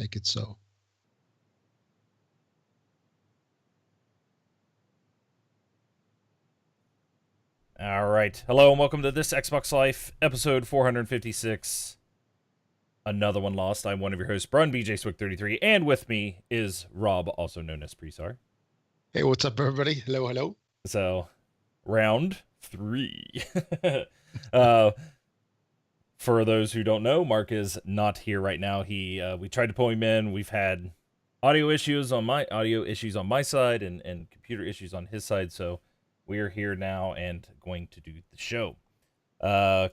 make it so. All right. Hello and welcome to this Xbox Life, episode 456. Another one lost. I'm one of your hosts, Brun BJ Swick33, and with me is Rob, also known as Presar. Hey, what's up, everybody? Hello, hello. So, round 3. uh, for those who don't know, Mark is not here right now. We tried to pull him in. We've had audio issues on my side and computer issues on his side, so we're here now and going to do the show.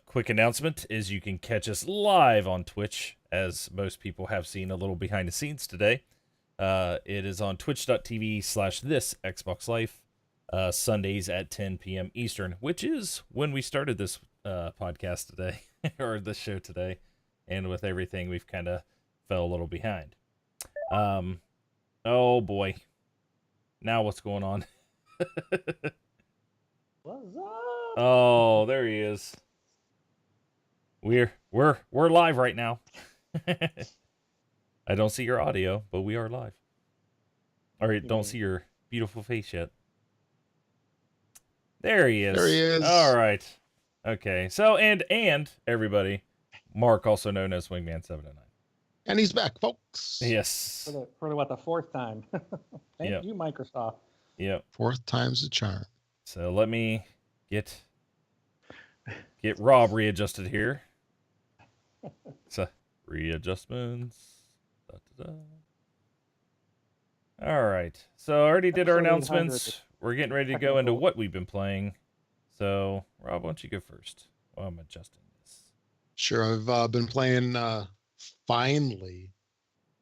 Quick announcement is you can catch us live on Twitch, as most people have seen a little behind the scenes today. It is on twitch.tv/this Xbox Life, Sundays at 10 p.m. Eastern, which is when we started this podcast today, or the show today. And with everything, we've kind of fell a little behind. Oh boy. Now what's going on? What's up? Oh, there he is. We're live right now. I don't see your audio, but we are live. All right, don't see your beautiful face yet. There he is. There he is. All right. Okay. So and everybody, Mark, also known as Wingman709. And he's back, folks. Yes. For what, the fourth time? Thank you, Microsoft. Yep. Fourth time's a charm. So let me get Rob readjusted here. So readjustments. All right. So I already did our announcements. We're getting ready to go into what we've been playing. So Rob, why don't you go first? While I'm adjusting this. Sure. I've been playing finally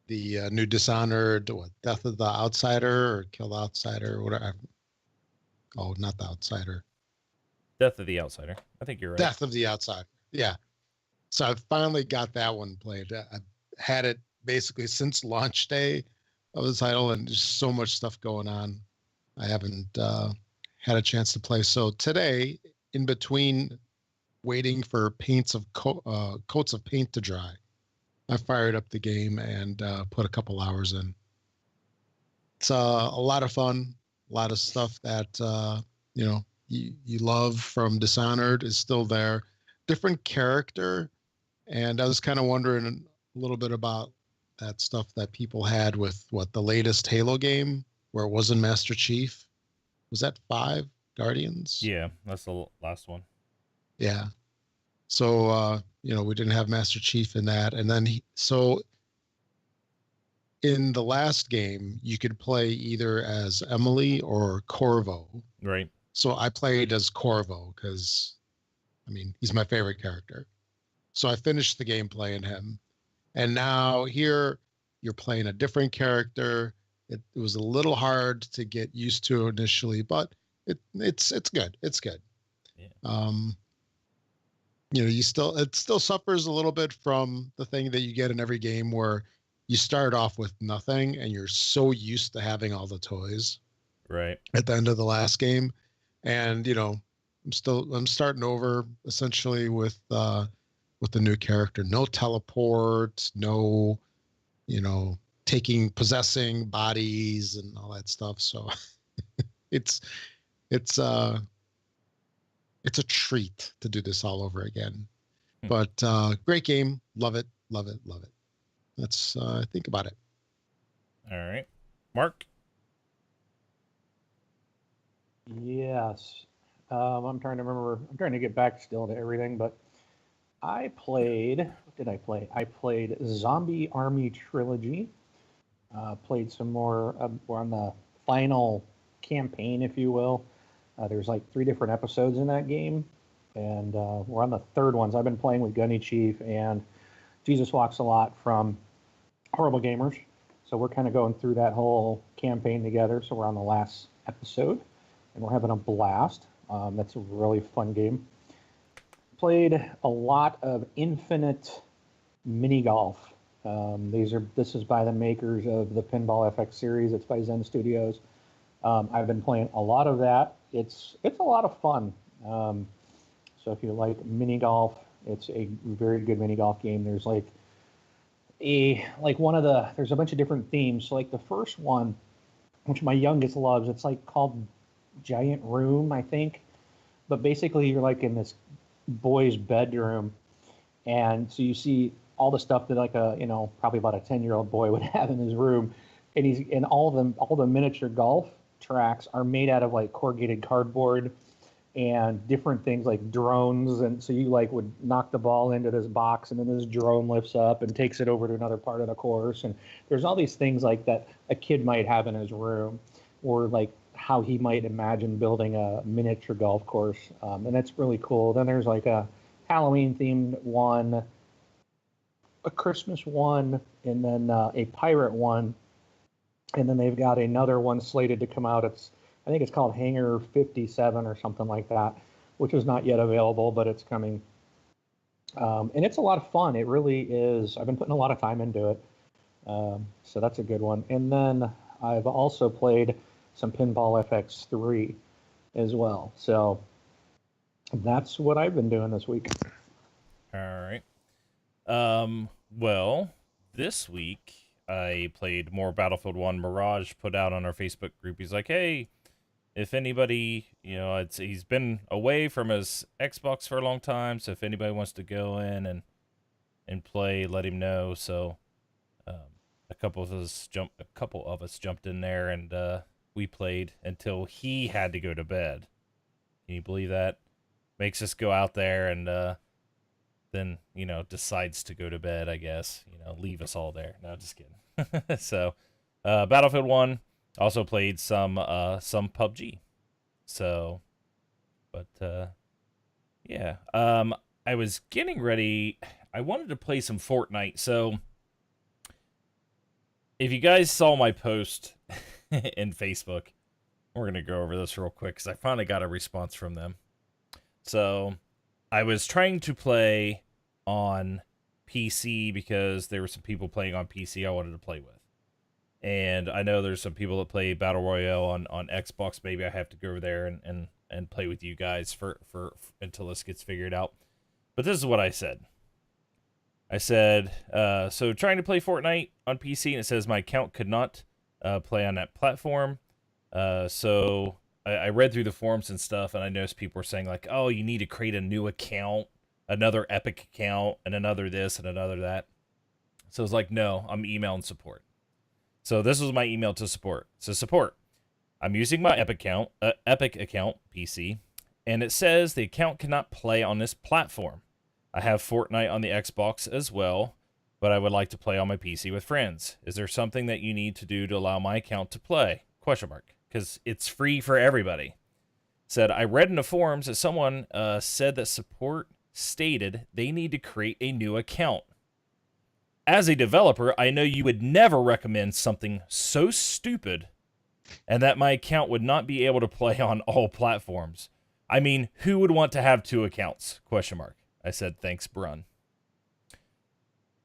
the new Dishonored, Death of the Outsider or Kill the Outsider or whatever. Oh, not the Outsider. Death of the Outsider. I think you're right. Death of the Outsider. Yeah. So I've finally got that one played. I've had it basically since launch day of the title, and there's so much stuff going on. I haven't had a chance to play. So today, in between waiting for coats of paint to dry, I fired up the game and put a couple hours in. It's a lot of fun. A lot of stuff that you love from Dishonored is still there. Different character, and I was kind of wondering a little bit about that stuff that people had with the latest Halo game where it wasn't Master Chief. Was that 5 Guardians? Yeah, that's the last one. Yeah. So we didn't have Master Chief in that, and then so in the last game you could play either as Emily or Corvo. Right. So I played as Corvo because, he's my favorite character. So I finished the game playing him. And now here you're playing a different character. It was a little hard to get used to initially, but it's good. It's good. Yeah. It still suffers a little bit from the thing that you get in every game where you start off with nothing and you're so used to having all the toys. Right. At the end of the last game. And, I'm starting over essentially with the new character. No teleport, no, possessing bodies and all that stuff. So it's a treat to do this all over again. But great game. Love it. Love it. Love it. Let's think about it. All right. Mark? Yes. I'm trying to remember. I'm trying to get back still to everything, but I played. What did I play? I played Zombie Army Trilogy. Played some more. We're on the final campaign, if you will. There's like 3 different episodes in that game, and we're on the third one. So I've been playing with Gunny Chief and Jesus Walks a Lot from Horrible Gamers. So we're kind of going through that whole campaign together. So we're on the last episode, and we're having a blast. That's a really fun game. Played a lot of Infinite Mini Golf. This is by the makers of the Pinball FX series. It's by Zen Studios. I've been playing a lot of that. It's a lot of fun. So if you like mini golf, it's a very good mini golf game. There's like there's a bunch of different themes. So like the first one, which my youngest loves, it's like called Giant Room, I think. But basically, you're like in this boy's bedroom, and so you see all the stuff that like probably about a 10-year-old boy would have in his room, and all the miniature golf tracks are made out of like corrugated cardboard and different things like drones. And so you like would knock the ball into this box, and then this drone lifts up and takes it over to another part of the course. And there's all these things like that a kid might have in his room, or like how he might imagine building a miniature golf course. And that's really cool. Then there's like a Halloween themed one, a Christmas one, and then a pirate one. And then they've got another one slated to come out. I think it's called Hangar 57 or something like that, which is not yet available, but it's coming. And it's a lot of fun. It really is. I've been putting a lot of time into it. So that's a good one. And then I've also played some Pinball FX3 as well. So that's what I've been doing this week. All right. Well, this week I played more Battlefield 1. Mirage put out on our Facebook group. He's like, hey, if anybody, he's been away from his Xbox for a long time, so if anybody wants to go in and play, let him know. So a couple of us jumped in there, and we played until he had to go to bed. Can you believe that? Makes us go out there and then, decides to go to bed, I guess. Leave us all there. No, just kidding. So, Battlefield 1, also played some PUBG. So, but, yeah. I was getting ready. I wanted to play some Fortnite. So, if you guys saw my post in Facebook, we're going to go over this real quick because I finally got a response from them. So, I was trying to play on PC because there were some people playing on PC I wanted to play with. And I know there's some people that play Battle Royale on Xbox. Maybe I have to go over there and play with you guys for until this gets figured out. But this is what I said. I said, so trying to play Fortnite on PC, and it says my account could not play on that platform. So I read through the forums and stuff, and I noticed people were saying, like, oh, you need to create a new account, another Epic account, and another this and another that. So I was like, no, I'm emailing support. So this was my email to support. So support, I'm using my Epic account, PC, and it says the account cannot play on this platform. I have Fortnite on the Xbox as well, but I would like to play on my PC with friends. Is there something that you need to do to allow my account to play? ? Because it's free for everybody. Said, I read in the forums that someone said that support stated they need to create a new account. As a developer, I know you would never recommend something so stupid and that my account would not be able to play on all platforms. I mean, who would want to have two accounts? ? I said, thanks, Brun.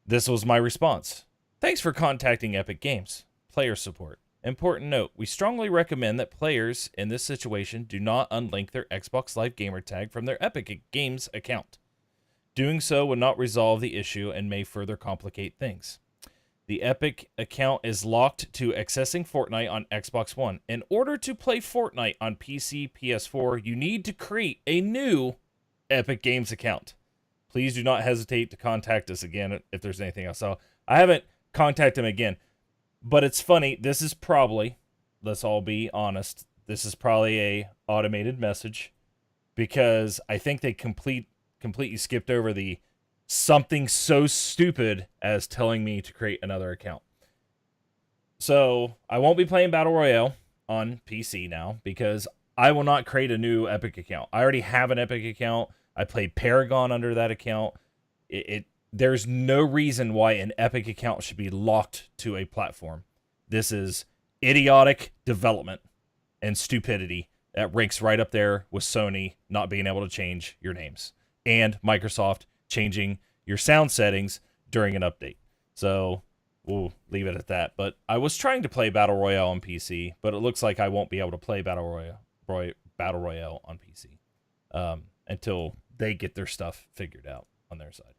This was my response. Thanks for contacting Epic Games. Player support. Important note, we strongly recommend that players in this situation do not unlink their Xbox Live gamer tag from their Epic Games account. Doing so would not resolve the issue and may further complicate things. The Epic account is locked to accessing Fortnite on Xbox One. In order to play Fortnite on PC, PS4, you need to create a new Epic Games account. Please do not hesitate to contact us again if there's anything else. So I haven't contacted him again. But it's funny, this is probably, let's all be honest, this is probably a automated message because I think they completely skipped over the something so stupid as telling me to create another account. So I won't be playing Battle Royale on PC now because I will not create a new Epic account. I already have an Epic account. I played Paragon under that account. There's no reason why an Epic account should be locked to a platform. This is idiotic development and stupidity that ranks right up there with Sony not being able to change your names and Microsoft changing your sound settings during an update. So we'll leave it at that. But I was trying to play Battle Royale on PC, but it looks like I won't be able to play Battle Royale on PC until they get their stuff figured out on their side.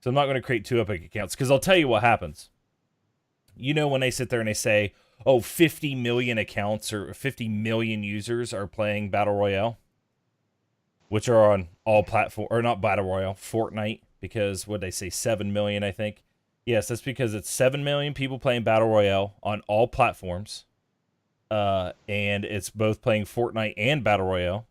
So I'm not going to create 2 Epic accounts, because I'll tell you what happens. When they sit there and they say, oh, 50 million accounts or 50 million users are playing Battle Royale, which are on all platforms, or not Battle Royale, Fortnite, because what they say, 7 million, I think. Yes, that's because it's 7 million people playing Battle Royale on all platforms. And it's both playing Fortnite and Battle Royale.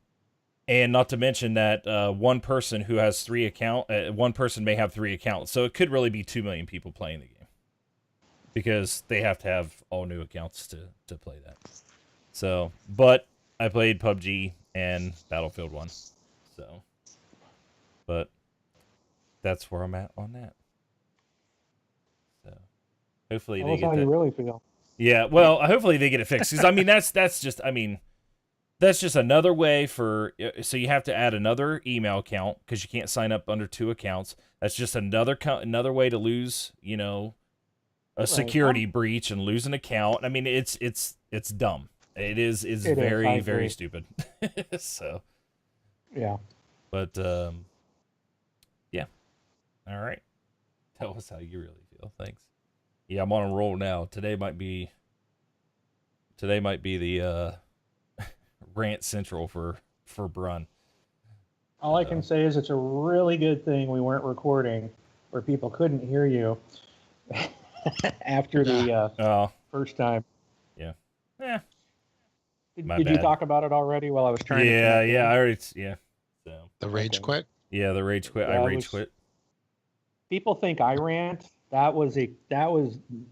And not to mention that one person who has 3 accounts, one person may have 3 accounts. So it could really be 2 million people playing the game, because they have to have all new accounts to play that. So, but I played PUBG and Battlefield 1. So, but that's where I'm at on that. So, hopefully they get how that. you really feel. Yeah, well, hopefully they get it fixed, because that's just another way for, so you have to add another email account, because you can't sign up under 2 accounts. That's just another way to lose, a security breach and lose an account. I mean, it's dumb. It's very, very stupid. So, yeah. But yeah. All right. Tell us how you really feel. Thanks. Yeah, I'm on a roll now. Today might be the rant central for Brun. All I can say is it's a really good thing we weren't recording where people couldn't hear you after the first time. Yeah. Did you talk about it already while I was trying to connect? Yeah, I already, yeah. So. The rage quit? Yeah, the rage quit. I rage quit. People think I rant. That was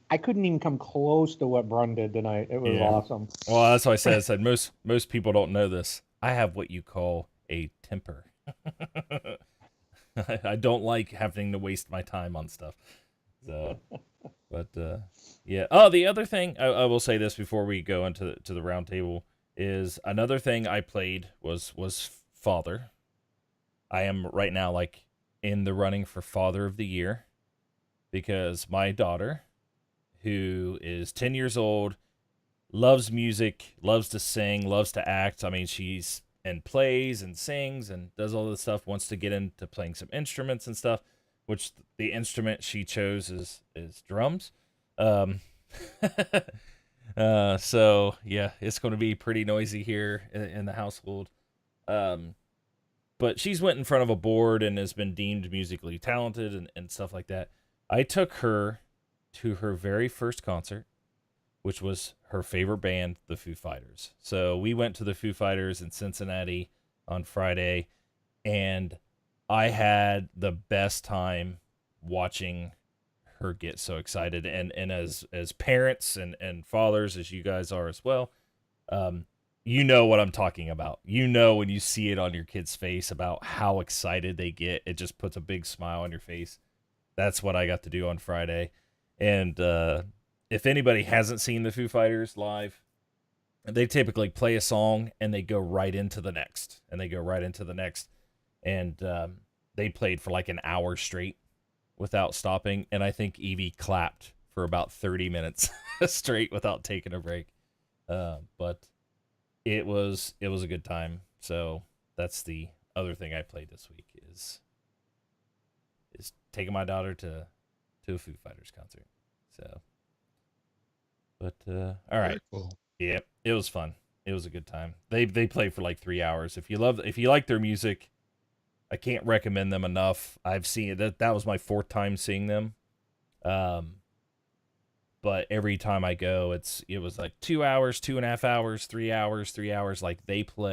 I couldn't even come close to what Brun did tonight. It was awesome. Well, that's why I said most people don't know this. I have what you call a temper. I don't like having to waste my time on stuff. So, but yeah. Oh, the other thing I will say this before we go into the round table is another thing I played was Father. I am right now like in the running for Father of the Year, because my daughter, who is 10 years old, loves music, loves to sing, loves to act. I mean, she's and plays and sings and does all this stuff, wants to get into playing some instruments and stuff, which the instrument she chose is drums. So yeah, it's going to be pretty noisy here in the household. But she's went in front of a board and has been deemed musically talented and stuff like that. I took her to her very first concert, which was her favorite band, the Foo Fighters. So we went to the Foo Fighters in Cincinnati on Friday, and I had the best time watching her get so excited. And as parents and fathers, as you guys are as well, you know what I'm talking about. You know when you see it on your kid's face about how excited they get. It just puts a big smile on your face. That's what I got to do on Friday. And if anybody hasn't seen the Foo Fighters live, they typically play a song and they go right into the next. And they played for like an hour straight without stopping. And I think Evie clapped for about 30 minutes straight without taking a break. But it was a good time. So that's the other thing I played this week is taking my daughter to a Foo Fighters concert. So, but all right, very cool. Yeah, it was fun. It was a good time. They played for like 3 hours. If you like their music, I can't recommend them enough. I've seen it. That was my 4th time seeing them. But every time I go, it was like 2 hours, 2.5 hours, 3 hours, 3 hours. Like they put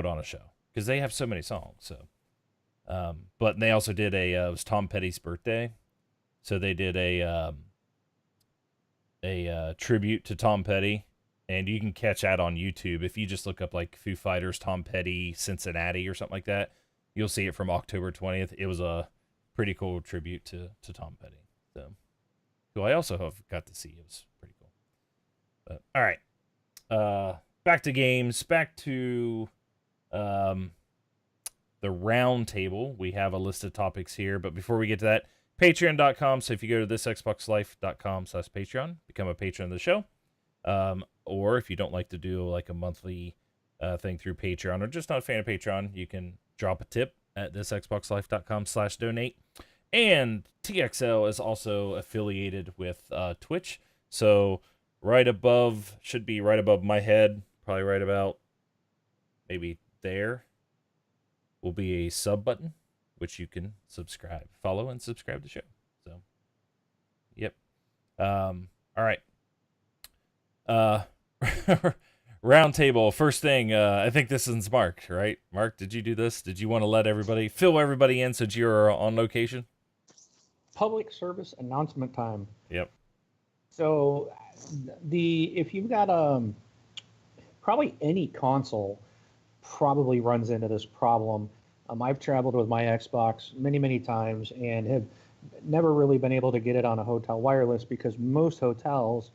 on a show because they have so many songs. So, but they also did it was Tom Petty's birthday, so they did a tribute to Tom Petty, and you can catch that on YouTube if you just look up like Foo Fighters, Tom Petty, Cincinnati or something like that. You'll see it from October 20th. It was a pretty cool tribute to Tom Petty. So, who I also have got to see. It was pretty cool. But, all right. Back to games. Back to the round table. We have a list of topics here. But before we get to that, patreon.com. So if you go to thisxboxlife.com/Patreon, become a patron of the show. Or if you don't like to do like a monthly thing through Patreon or just not a fan of Patreon, you can drop a tip at thisxboxlife.com/donate. And TXL is also affiliated with Twitch. So should be right above my head, probably right about maybe there, will be a sub button, which you can follow and subscribe to the show. So, yep. All right. Round table. First thing, I think this is Mark, right? Mark, did you do this? Did you want to fill everybody in since you're on location? Public service announcement time. Yep. So, if you've got probably any console probably runs into this problem. I've traveled with my Xbox many times and have never really been able to get it on a hotel wireless because most hotels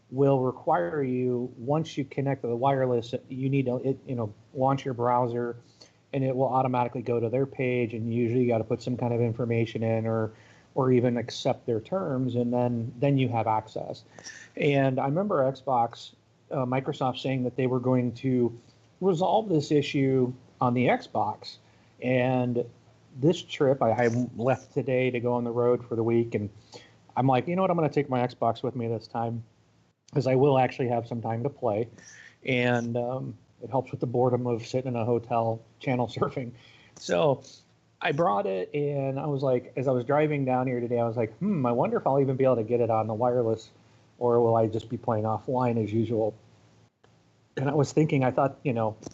will require you, once you connect to the wireless, you need to launch your browser, and it will automatically go to their page, and usually you got to put some kind of information in or even accept their terms, and then you have access. And I remember Microsoft saying that they were going to resolve this issue on the Xbox. And this trip, I left today to go on the road for the week, and I'm like, you know what, I'm going to take my Xbox with me this time, because I will actually have some time to play. And it helps with the boredom of sitting in a hotel channel surfing. So I brought it, and I was like, as I was driving down here today, I was like, I wonder if I'll even be able to get it on the wireless, or will I just be playing offline as usual? And I was thinking, I thought,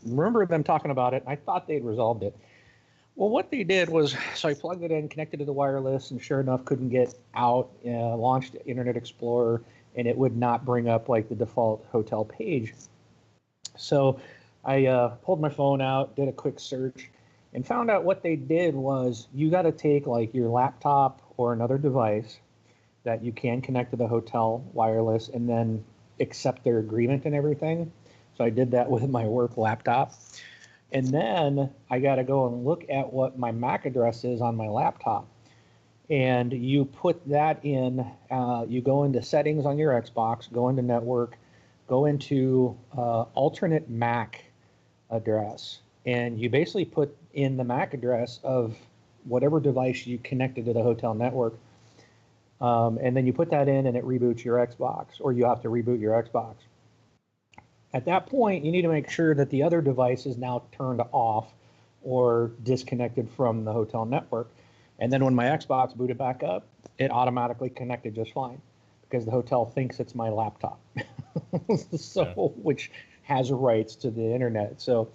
remember them talking about it, and I thought they'd resolved it. Well, what they did was, so I plugged it in, connected to the wireless, and sure enough, couldn't get out, launched Internet Explorer, and it would not bring up like the default hotel page. So I pulled my phone out, did a quick search, and found out what they did was you got to take like your laptop or another device that you can connect to the hotel wireless and then accept their agreement and everything. So I did that with my work laptop. And then I got to go and look at what my MAC address is on my laptop. And you put that in, you go into settings on your Xbox, go into network, go into alternate MAC address. And you basically put in the MAC address of whatever device you connected to the hotel network. And then you put that in and it reboots your Xbox, or you have to reboot your Xbox. At that point, you need to make sure that the other device is now turned off or disconnected from the hotel network. And then when my Xbox booted back up, it automatically connected just fine because the hotel thinks it's my laptop, which has rights to the internet. So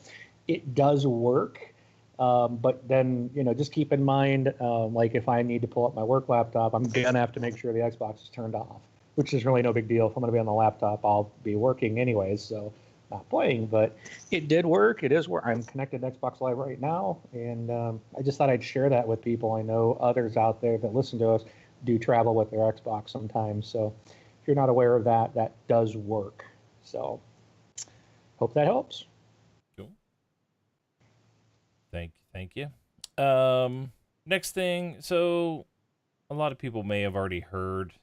it does work. But then, just keep in mind, like if I need to pull up my work laptop, I'm going to have to make sure the Xbox is turned off, which is really no big deal. If I'm going to be on the laptop, I'll be working anyways, so not playing. But it did work. It is where I'm connected to Xbox Live right now, and I just thought I'd share that with people. I know others out there that listen to us do travel with their Xbox sometimes, so if you're not aware of that, that does work. So hope that helps. Cool. Thank you. Next thing, so a lot of people may have already heard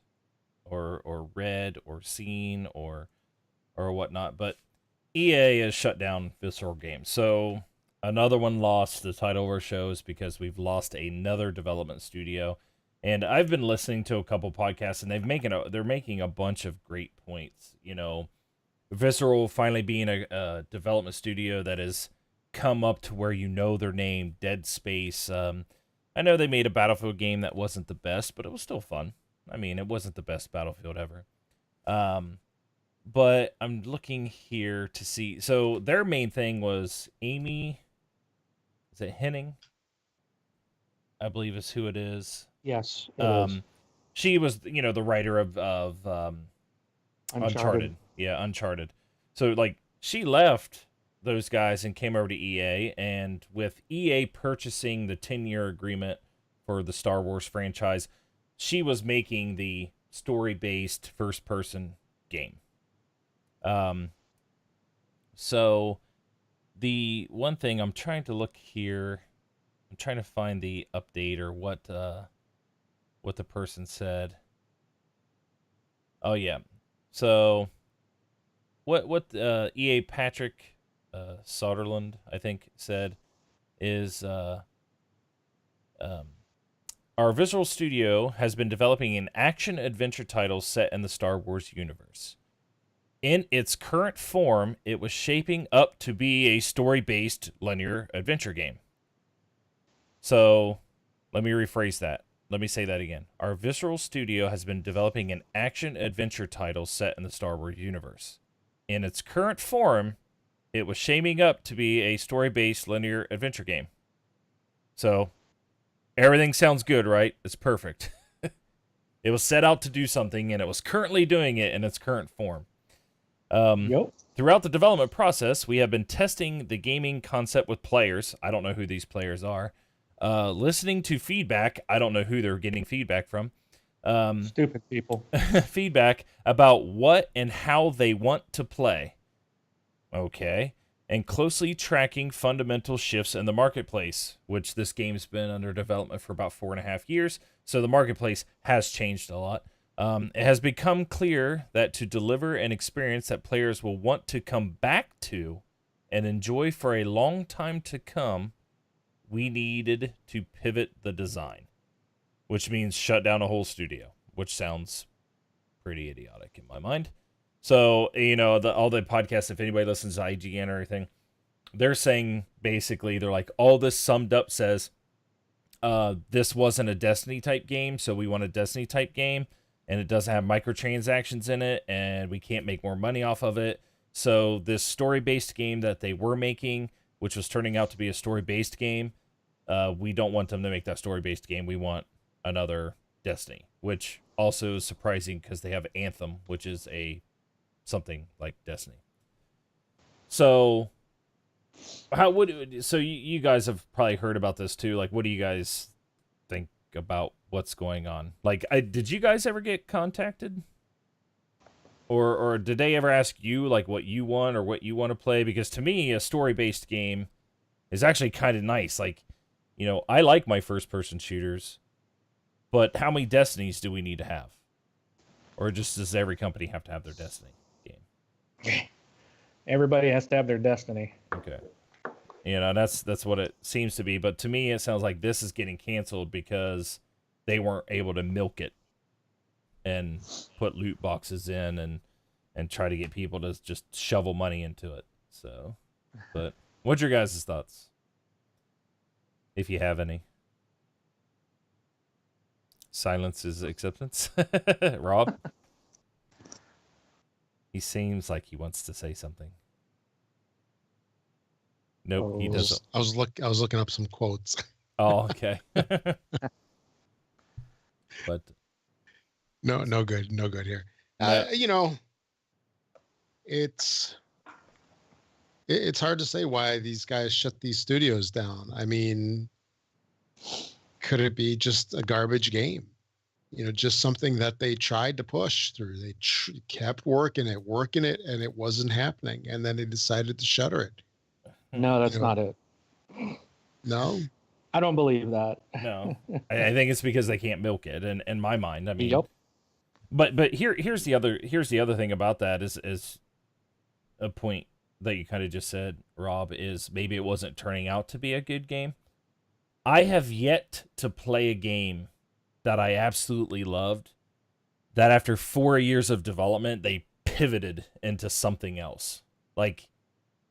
or read or seen or whatnot, but EA has shut down Visceral Games. So another one lost the title of our shows because we've lost another development studio. And I've been listening to a couple podcasts, and they're making a bunch of great points. Visceral finally being a development studio that has come up to where their name, Dead Space. I know they made a Battlefield game that wasn't the best, but it was still fun. I mean, it wasn't the best Battlefield ever. But I'm looking here to see. So their main thing was Amy. Is it Henning? I believe is who it is. Yes, it is. She was, the writer of Uncharted. Yeah, Uncharted. So, she left those guys and came over to EA. And with EA purchasing the 10-year agreement for the Star Wars franchise, she was making the story-based first-person game. So the one thing I'm trying to look here, I'm trying to find the update or what the person said. Oh yeah. So what EA Patrick Soderlund, I think, said is Our visual studio has been developing an action-adventure title set in the Star Wars universe. In its current form, it was shaping up to be a story-based linear adventure game. So, let me rephrase that. Let me say that again. Our Visceral Studio has been developing an action-adventure title set in the Star Wars universe. In its current form, it was shaping up to be a story-based linear adventure game. So, everything sounds good, right? It's perfect. It was set out to do something, and it was currently doing it in its current form. Yep. Throughout the development process, we have been testing the gaming concept with players. I don't know who these players are. Listening to feedback. I don't know who they're getting feedback from. Stupid people. Feedback about what and how they want to play. Okay. And closely tracking fundamental shifts in the marketplace, which this game's been under development for about 4.5 years. So the marketplace has changed a lot. It has become clear that to deliver an experience that players will want to come back to and enjoy for a long time to come, we needed to pivot the design, which means shut down a whole studio, which sounds pretty idiotic in my mind. So, you know, all the podcasts, if anybody listens to IGN or anything, they're saying basically, they're like, all this summed up says, this wasn't a Destiny type game, so we want a Destiny type game. And it doesn't have microtransactions in it, and we can't make more money off of it. So this story-based game that they were making, which was turning out to be a story-based game, we don't want them to make that story-based game. We want another Destiny, which also is surprising because they have Anthem, which is something like Destiny. So you guys have probably heard about this too. Like, what do you guys think about what's going on? Like, did you guys ever get contacted, or did they ever ask you like what you want or what you want to play? Because to me, a story-based game is actually kind of nice. Like, you know, I like my first-person shooters, but how many Destinies do we need to have? Or just does every company have to have their Destiny game? Everybody has to have their Destiny. Okay. You know, that's what it seems to be. But to me, it sounds like this is getting canceled because they weren't able to milk it and put loot boxes in and try to get people to just shovel money into it. So, but what's your guys' thoughts? If you have any. Silence is acceptance. Rob? He seems like he wants to say something. Nope, he doesn't. I was looking up some quotes. Oh, okay. But no good here. You know, it's hard to say why these guys shut these studios down. I mean, could it be just a garbage game? You know, just something that they tried to push through. They kept working it, and it wasn't happening. And then they decided to shutter it. No, that's not it. No? I don't believe that. No. I think it's because they can't milk it, in my mind. I mean, Yep. But here's the other thing about that is a point that you kind of just said, Rob, is maybe it wasn't turning out to be a good game. I have yet to play a game that I absolutely loved, that after 4 years of development, they pivoted into something else. Like,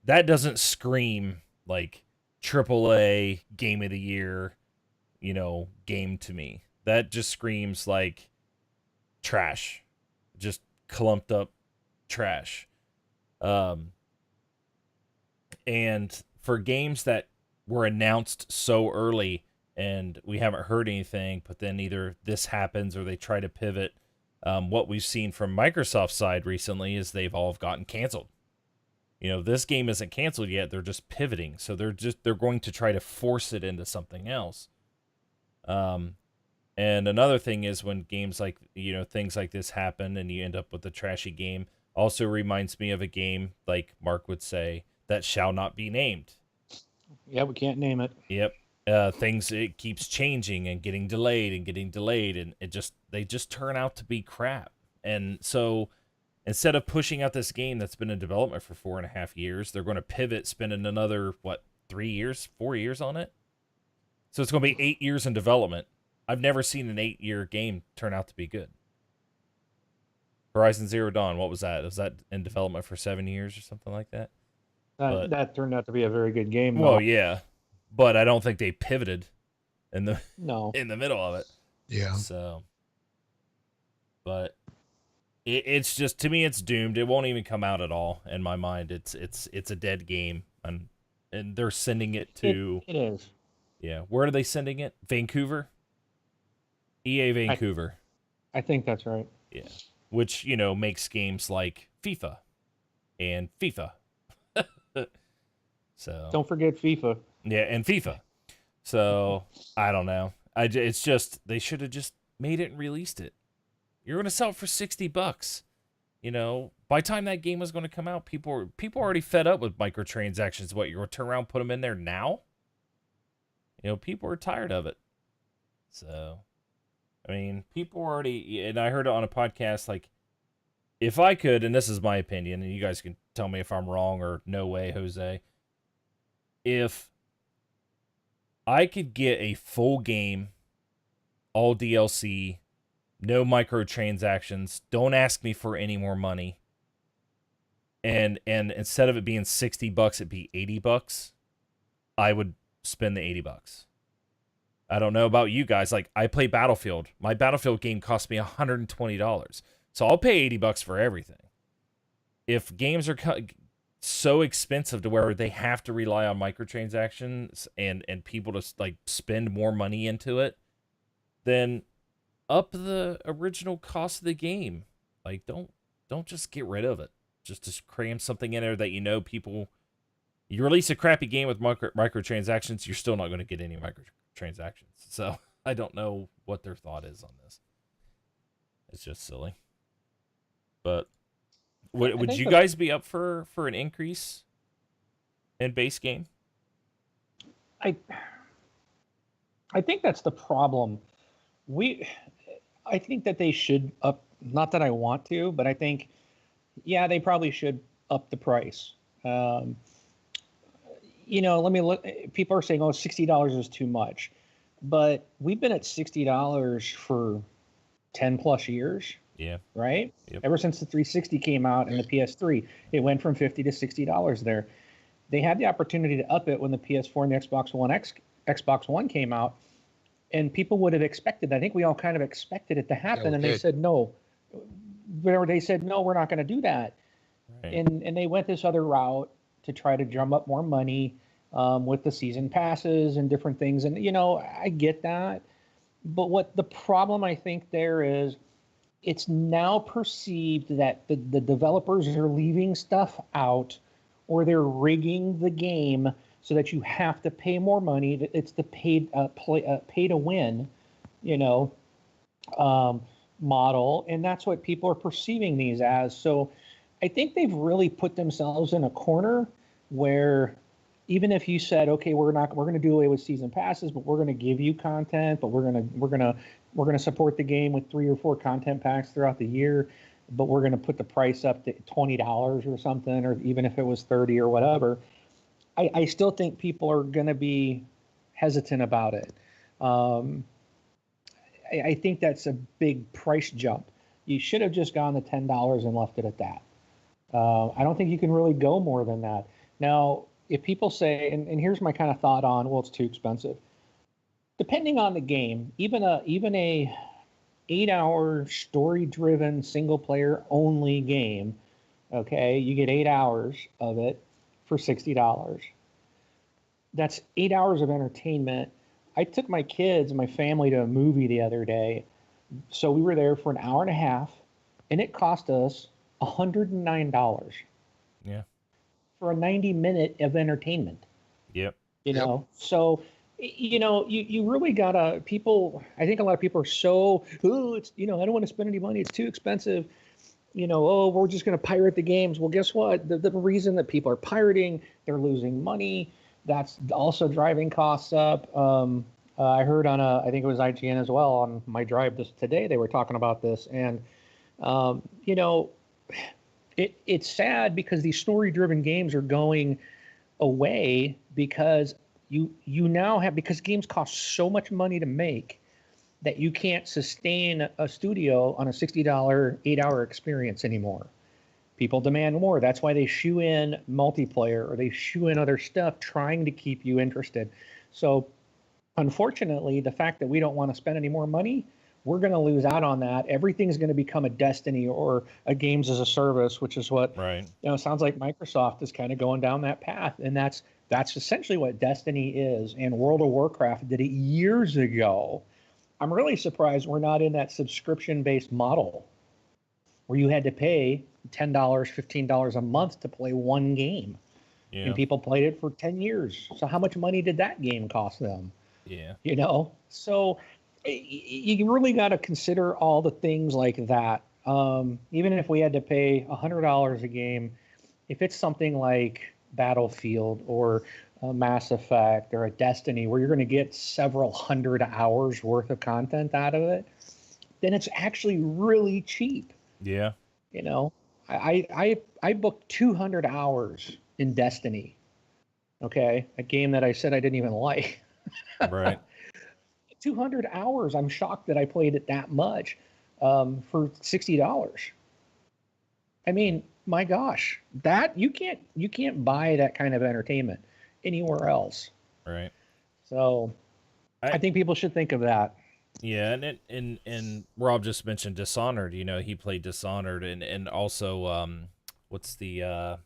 that doesn't scream like AAA game of the year, you know, game to me. That just screams like trash, just clumped up trash. And for games that were announced so early and we haven't heard anything, but then either this happens or they try to pivot. What we've seen from Microsoft's side recently is they've all gotten canceled. You know, this game isn't canceled yet. They're just pivoting. So they're going to try to force it into something else. And another thing is when games like, you know, things like this happen and you end up with a trashy game, also reminds me of a game, like Mark would say, that shall not be named. Yeah, we can't name it. Yep. It keeps changing and getting delayed, and they just turn out to be crap. And so instead of pushing out this game that's been in development for 4.5 years, they're going to pivot, spending another 4 years on it. So it's going to be 8 years in development, I've never seen an 8-year game turn out to be good. Horizon Zero Dawn, what was that? Was that in development for 7 years or something like that? But, that turned out to be a very good game. Well, though. yeah, but I don't think they pivoted in the No. in the middle of it. Yeah. So, but it's just, to me, it's doomed. It won't even come out at all in my mind. It's a dead game, and they're sending it to. It is. Yeah, where are they sending it? Vancouver. EA Vancouver. I think that's right. Yeah, which makes games like FIFA and FIFA. So Don't forget FIFA. yeah, and FIFA. So I don't know. It's just, they should have just made it and released it. You're gonna sell it for $60. By the time that game was going to come out, people are already fed up with microtransactions. What, you're gonna turn around, put them in there now? People are tired of it. So, I mean, people already, and I heard it on a podcast, like, if I could, and this is my opinion, and you guys can tell me if I'm wrong or no way, Jose. If I could get a full game, all DLC, no microtransactions, don't ask me for any more money, and instead of it being $60, it'd be $80, I would spend the $80. I don't know about you guys. Like, I play Battlefield. My Battlefield game cost me $120. So I'll pay $80 for everything. If games are so expensive to where they have to rely on microtransactions and people to like spend more money into it, then up the original cost of the game. Like, don't just get rid of it. Just cram something in there that people. You release a crappy game with microtransactions, you're still not going to get any microtransactions. So I don't know what their thought is on this. It's just silly. But would you guys be up for an increase in base game? I think that's the problem. I think that they should up. Not that I want to, but I think, yeah, they probably should up the price. Let me look. People are saying, "Oh, $60 is too much," but we've been at $60 for 10 plus years. Yeah. Right. Yep. Ever since the 360 came out and the PS3, it went from $50 to $60 there. They had the opportunity to up it when the PS4 and the Xbox One came out, and people would have expected. I think we all kind of expected it to happen, and they said no. They said no, we're not going to do that, right. And they went this other route to try to drum up more money with the season passes and different things. And I get that, but what the problem I think there is, it's now perceived that the developers are leaving stuff out, or they're rigging the game so that you have to pay more money. It's the pay to win, model, and that's what people are perceiving these as. So I think they've really put themselves in a corner where, even if you said, okay, we're going to do away with season passes, but we're going to give you content, but we're going to support the game with 3 or 4 content packs throughout the year, but we're going to put the price up to $20 or something, or even if it was $30 or whatever, I still think people are going to be hesitant about it. I think that's a big price jump. You should have just gone to $10 and left it at that. I don't think you can really go more than that. Now, if people say, and here's my kind of thought on, well, it's too expensive. Depending on the game, even a 8-hour story-driven single-player only game, okay, you get 8 hours of it for $60. That's 8 hours of entertainment. I took my kids and my family to a movie the other day, so we were there for an hour and a half, and it cost us $109. Yeah. For a 90-minute of entertainment. Yep. So, you really gotta, I think a lot of people are so, it's, I don't want to spend any money, it's too expensive. We're just going to pirate the games. Well, guess what? The reason that people are pirating, they're losing money. That's also driving costs up. I heard on I think it was IGN as well, on my drive today, they were talking about this. And, it's sad because these story-driven games are going away because you now have, because games cost so much money to make, that you can't sustain a studio on a $60 8-hour experience anymore. People demand more. That's why they shoe in multiplayer or they shoe in other stuff trying to keep you interested. So unfortunately, the fact that we don't want to spend any more money, we're going to lose out on that. Everything's going to become a Destiny or a games as a service, which is what, sounds like Microsoft is kind of going down that path. And that's essentially what Destiny is. And World of Warcraft did it years ago. I'm really surprised we're not in that subscription-based model where you had to pay $10, $15 a month to play one game. Yeah. And people played it for 10 years. So how much money did that game cost them? Yeah. So you really got to consider all the things like that. Even if we had to pay $100 a game, if it's something like Battlefield or a Mass Effect or a Destiny where you're going to get several hundred hours worth of content out of it, then it's actually really cheap. Yeah. I booked 200 hours in Destiny. Okay. A game that I said I didn't even like. Right. 200 hours. I'm shocked that I played it that much for $60. I mean, my gosh, that you can't buy that kind of entertainment anywhere else. Right. So I think people should think of that. Yeah, and Rob just mentioned Dishonored. He played Dishonored, and also what's the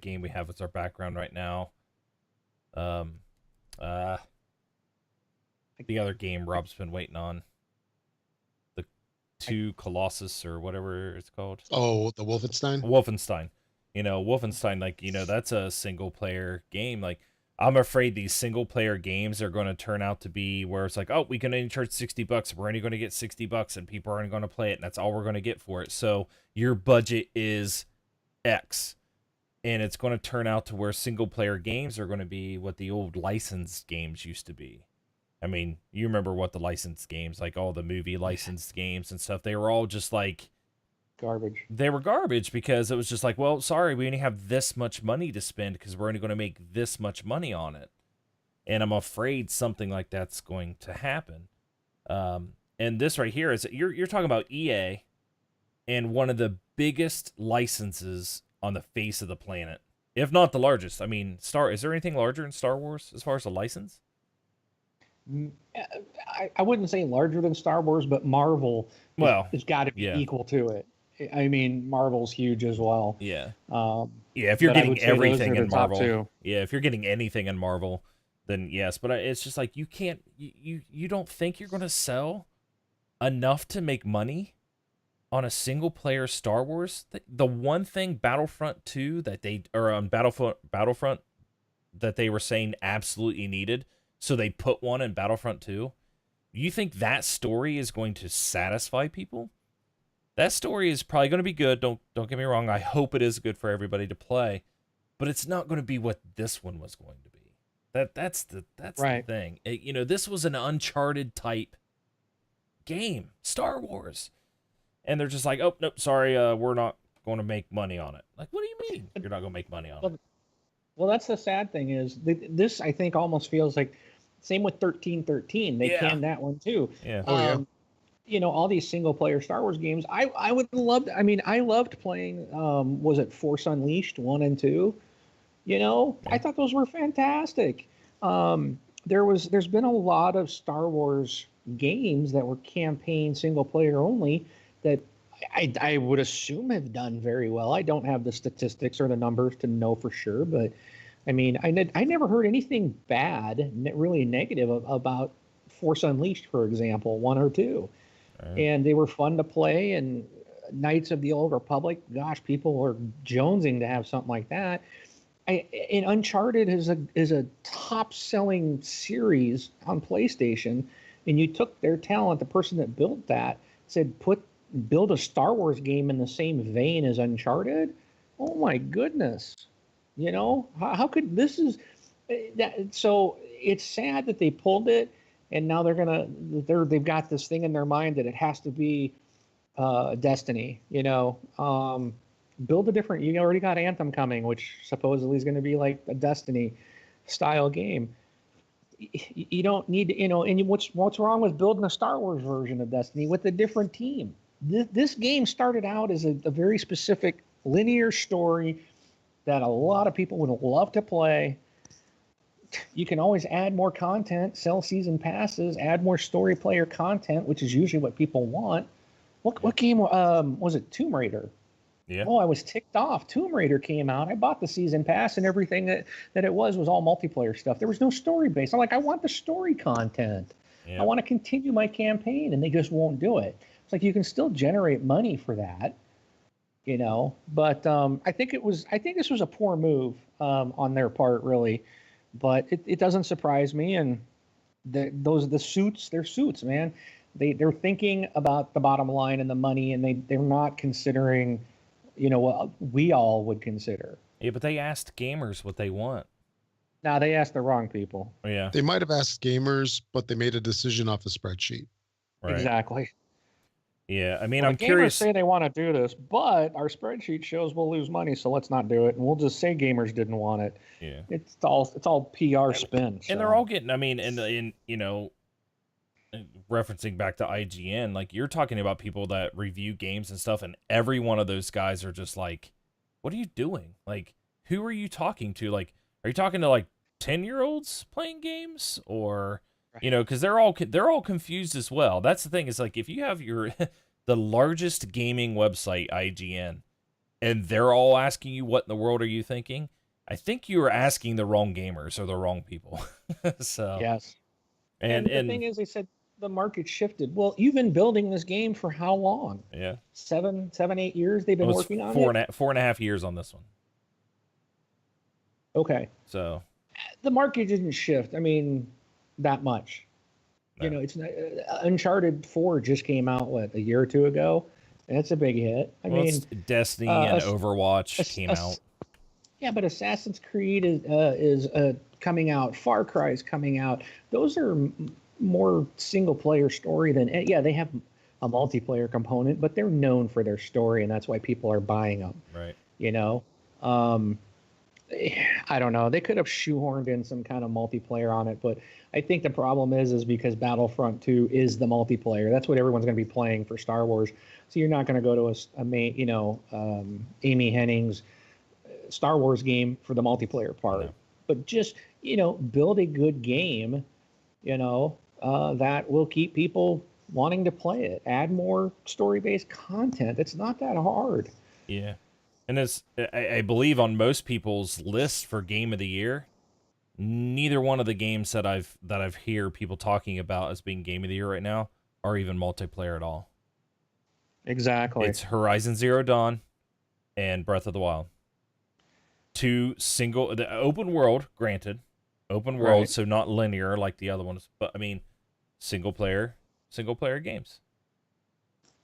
game we have as our background right now? The other game Rob's been waiting on. The 2 Colossus or whatever it's called. Oh, the Wolfenstein? Wolfenstein. Wolfenstein, that's a single player game. Like, I'm afraid these single player games are going to turn out to be where it's like, oh, we can only charge $60. We're only going to get $60 and people aren't going to play it. And that's all we're going to get for it. So your budget is X. And it's going to turn out to where single player games are going to be what the old licensed games used to be. I mean, you remember what the licensed games, like all the movie licensed games and stuff, they were all just like garbage. They were garbage because it was just like, well, sorry, we only have this much money to spend because we're only going to make this much money on it. And I'm afraid something like that's going to happen. And this right here is, you're talking about EA and one of the biggest licenses on the face of the planet, if not the largest. I mean, is there anything larger in Star Wars as far as a license? I wouldn't say larger than Star Wars, but Marvel has got to be equal to it. I mean, Marvel's huge as well. Yeah. If you're getting everything in Marvel. Yeah, if you're getting anything in Marvel, then yes. But it's just like you can't. You don't think you're going to sell enough to make money on a single player Star Wars? The one thing Battlefront 2 Battlefront that they were saying absolutely needed. So they put one in Battlefront 2. You think that story is going to satisfy people? That story is probably going to be good. Don't get me wrong. I hope it is good for everybody to play, but it's not going to be what this one was going to be. That's right. The thing. This was an Uncharted type game, Star Wars, and they're just like, oh nope, sorry, we're not going to make money on it. Like, what do you mean you're not going to make money on it? Well, that's the sad thing is this. I think almost feels like. Same with 1313. They canned that one too. Yeah. All these single player Star Wars games. I would love. I loved playing. Was it Force Unleashed 1 and 2? I thought those were fantastic. There's been a lot of Star Wars games that were campaign single player only that I would assume have done very well. I don't have the statistics or the numbers to know for sure, but. I mean, I never heard anything bad, really negative about Force Unleashed, for example, 1 or 2. Right. And they were fun to play. And Knights of the Old Republic, gosh, people were jonesing to have something like that. And Uncharted is a top-selling series on PlayStation. And you took their talent, the person that built that, said, build a Star Wars game in the same vein as Uncharted? Oh, my goodness. How could this is that? So it's sad that they pulled it, and now they've got this thing in their mind that it has to be Destiny. Build a different. You already got Anthem coming, which supposedly is going to be like a Destiny style game. You don't need to, and what's wrong with building a Star Wars version of Destiny with a different team? This game started out as a very specific linear story that a lot of people would love to play. You can always add more content, sell season passes, add more story player content, which is usually what people want. What game was it? Tomb Raider. Yeah. Oh, I was ticked off. Tomb Raider came out. I bought the season pass, and everything that it was all multiplayer stuff. There was no story base. I'm like, I want the story content. Yeah. I want to continue my campaign, and they just won't do it. It's like you can still generate money for that, But I think this was a poor move on their part, really. But it doesn't surprise me. And they're suits, man. They're thinking about the bottom line and the money, and they're not considering what we all would consider. Yeah, but they asked gamers what they want. Now they asked the wrong people. Yeah. They might have asked gamers, but they made a decision off a spreadsheet. Right. Exactly. Yeah, I mean, Well, I'm the curious. Gamers say they want to do this, but our spreadsheet shows we'll lose money, so let's not do it, and we'll just say gamers didn't want it. Yeah. It's all PR spin. And they're all getting. I mean, in referencing back to IGN, like you're talking about people that review games and stuff, and every one of those guys are just like, "What are you doing? Like, who are you talking to? Like, are you talking to like 10-year-olds playing games, or because they're all confused as well. That's the thing. Is like if you have the largest gaming website, IGN, and they're all asking you what in the world are you thinking, I think you are asking the wrong gamers or the wrong people. So yes. And the thing is, they said the market shifted. Well, you've been building this game for how long? Yeah. 7, 8 years they've been working on it? 4.5 years on this one. Okay. So the market didn't shift. I mean, that much. No. It's not, Uncharted 4 just came out a year or two ago, and it's a big hit. I mean, Destiny and Overwatch came out. Yeah, but Assassin's Creed is coming out. Far Cry is coming out. Those are more single player story than they have a multiplayer component, but they're known for their story, and that's why people are buying them. Right. I don't know. They could have shoehorned in some kind of multiplayer on it, but I think the problem is because Battlefront 2 is the multiplayer. That's what everyone's going to be playing for Star Wars. So you're not going to go to Amy Henning's Star Wars game for the multiplayer part. No. But just, build a good game, that will keep people wanting to play it. Add more story-based content. It's not that hard. Yeah. And as I believe on most people's lists for game of the year, neither one of the games that I've hear people talking about as being game of the year right now are even multiplayer at all. Exactly. It's Horizon Zero Dawn and Breath of the Wild. The open world, granted, open world, right. So not linear like the other ones, but I mean, single player games.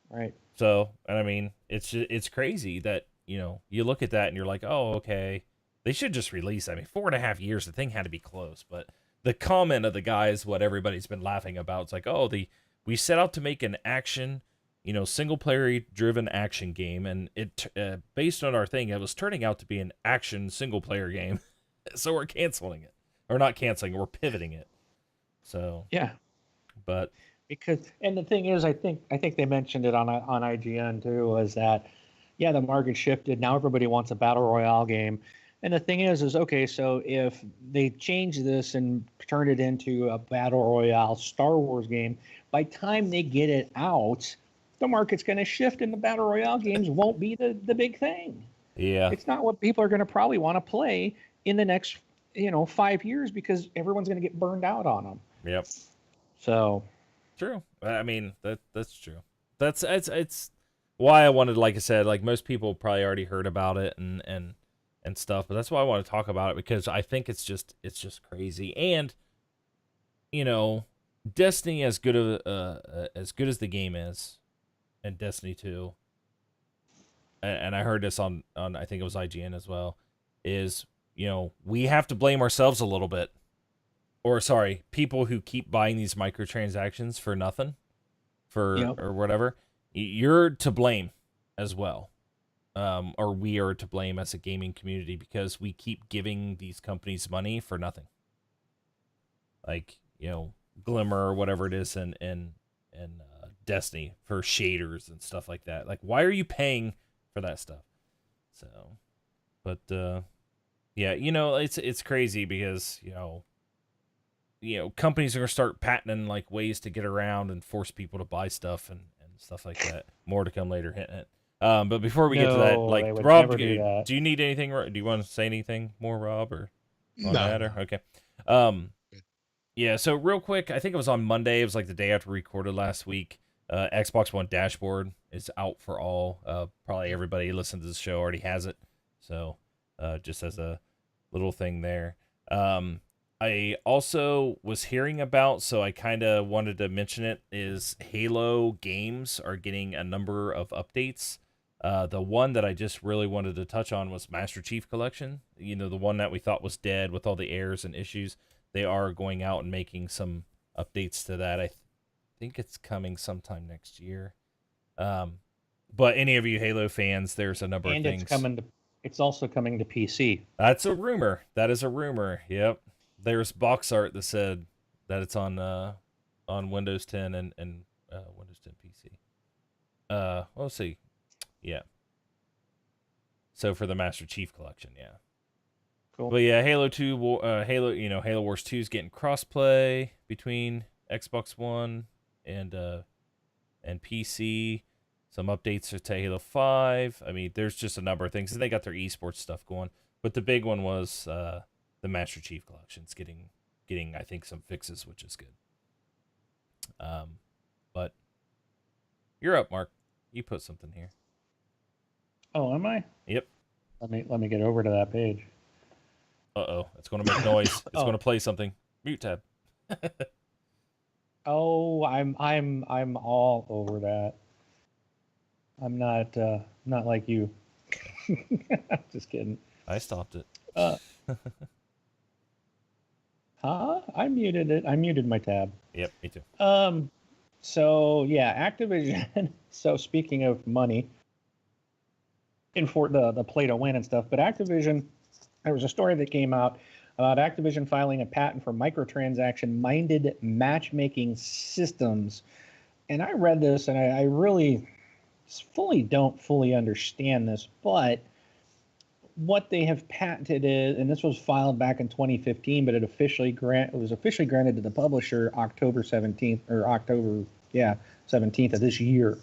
Right. So, and I mean, it's crazy that. You look at that and you're like, oh, okay. They should just release. I mean, 4.5 years, the thing had to be close. But the comment of the guy is what everybody's been laughing about. It's like, oh, we set out to make an action, single player driven action game. And it based on our thing, it was turning out to be an action single player game. So we're canceling it. Or not canceling, we're pivoting it. So. Yeah. But. And the thing is, I think they mentioned it on IGN too, was that, yeah, the market shifted. Now everybody wants a battle royale game. And the thing is okay, so if they change this and turn it into a battle royale Star Wars game, by the time they get it out, the market's going to shift and the battle royale games won't be the big thing. Yeah. It's not what people are going to probably want to play in the next, 5 years because everyone's going to get burned out on them. Yep. So. True. I mean, that's true. It's why I wanted, like I said, like most people probably already heard about it and stuff, but that's why I want to talk about it because I think it's just crazy. And Destiny, as good as the game is, and Destiny 2, and I heard this on I think it was IGN as well, is we have to blame ourselves a little bit, or sorry, people who keep buying these microtransactions for nothing, or whatever. You're to blame as well, or we are to blame as a gaming community because we keep giving these companies money for nothing. like Glimmer or whatever it is, and Destiny for shaders and stuff like that. Like, why are you paying for that stuff? So, but yeah, it's crazy because companies are gonna start patenting like ways to get around and force people to buy stuff and stuff like that. More to come later. Hint, hint. But before we get to that, No, like they would Rob, never do that. do you need anything? Do you want to say anything more, Rob, or on No, that? no. Or okay. Yeah. So real quick, I think it was on Monday. It was like the day after we recorded last week. Xbox One dashboard is out for all. Probably everybody listening to the show already has it. So just as a little thing there. I also was hearing about, so I kind of wanted to mention it, is Halo games are getting a number of updates. The one that I just really wanted to touch on was Master Chief Collection. The one that we thought was dead with all the errors and issues. They are going out and making some updates to that. I think it's coming sometime next year. But any of you Halo fans, there's a number of things. It's also coming to PC. That's a rumor. That is a rumor. Yep. There's box art that said that it's on Windows 10 and Windows 10 PC. Let's see. Yeah. So for the Master Chief Collection, yeah. Cool. But yeah, Halo Wars 2 is getting crossplay between Xbox One and PC. Some updates to Halo 5. I mean, there's just a number of things. And they got their esports stuff going. But the big one was the Master Chief Collection's getting I think some fixes, which is good. But you're up, Mark. You put something here. Oh, am I? Yep. Let me get over to that page. Uh-oh, it's going to make noise. It's going to play something. Mute tab. Oh, I'm all over that. I'm not like you. Just kidding. I stopped it. I muted it. I muted my tab. Yep, me too. So yeah, Activision. So speaking of money, for the play to win and stuff, but Activision, there was a story that came out about Activision filing a patent for microtransaction-minded matchmaking systems. And I read this, and I really don't fully understand this, but what they have patented is, and this was filed back in 2015, but it was officially granted to the publisher October 17th of this year.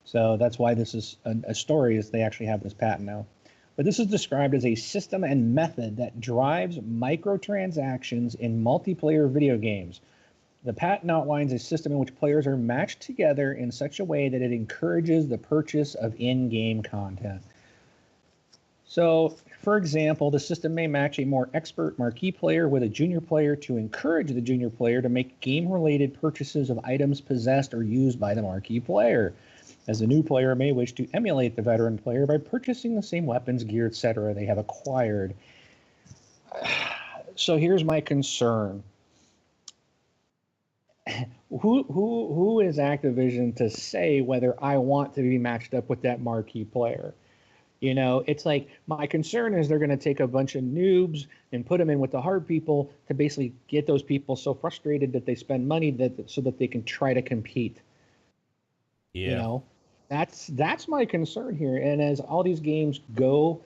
So that's why this is a story, is they actually have this patent now. But this is described as a system and method that drives microtransactions in multiplayer video games. The patent outlines a system in which players are matched together in such a way that it encourages the purchase of in-game content. So, for example, the system may match a more expert marquee player with a junior player to encourage the junior player to make game-related purchases of items possessed or used by the marquee player, as the new player may wish to emulate the veteran player by purchasing the same weapons, gear, etc. they have acquired. So here's my concern. Who is Activision to say whether I want to be matched up with that marquee player? It's like, my concern is they're going to take a bunch of noobs and put them in with the hard people to basically get those people so frustrated that they spend money so that they can try to compete. Yeah. That's my concern here. And as all these games go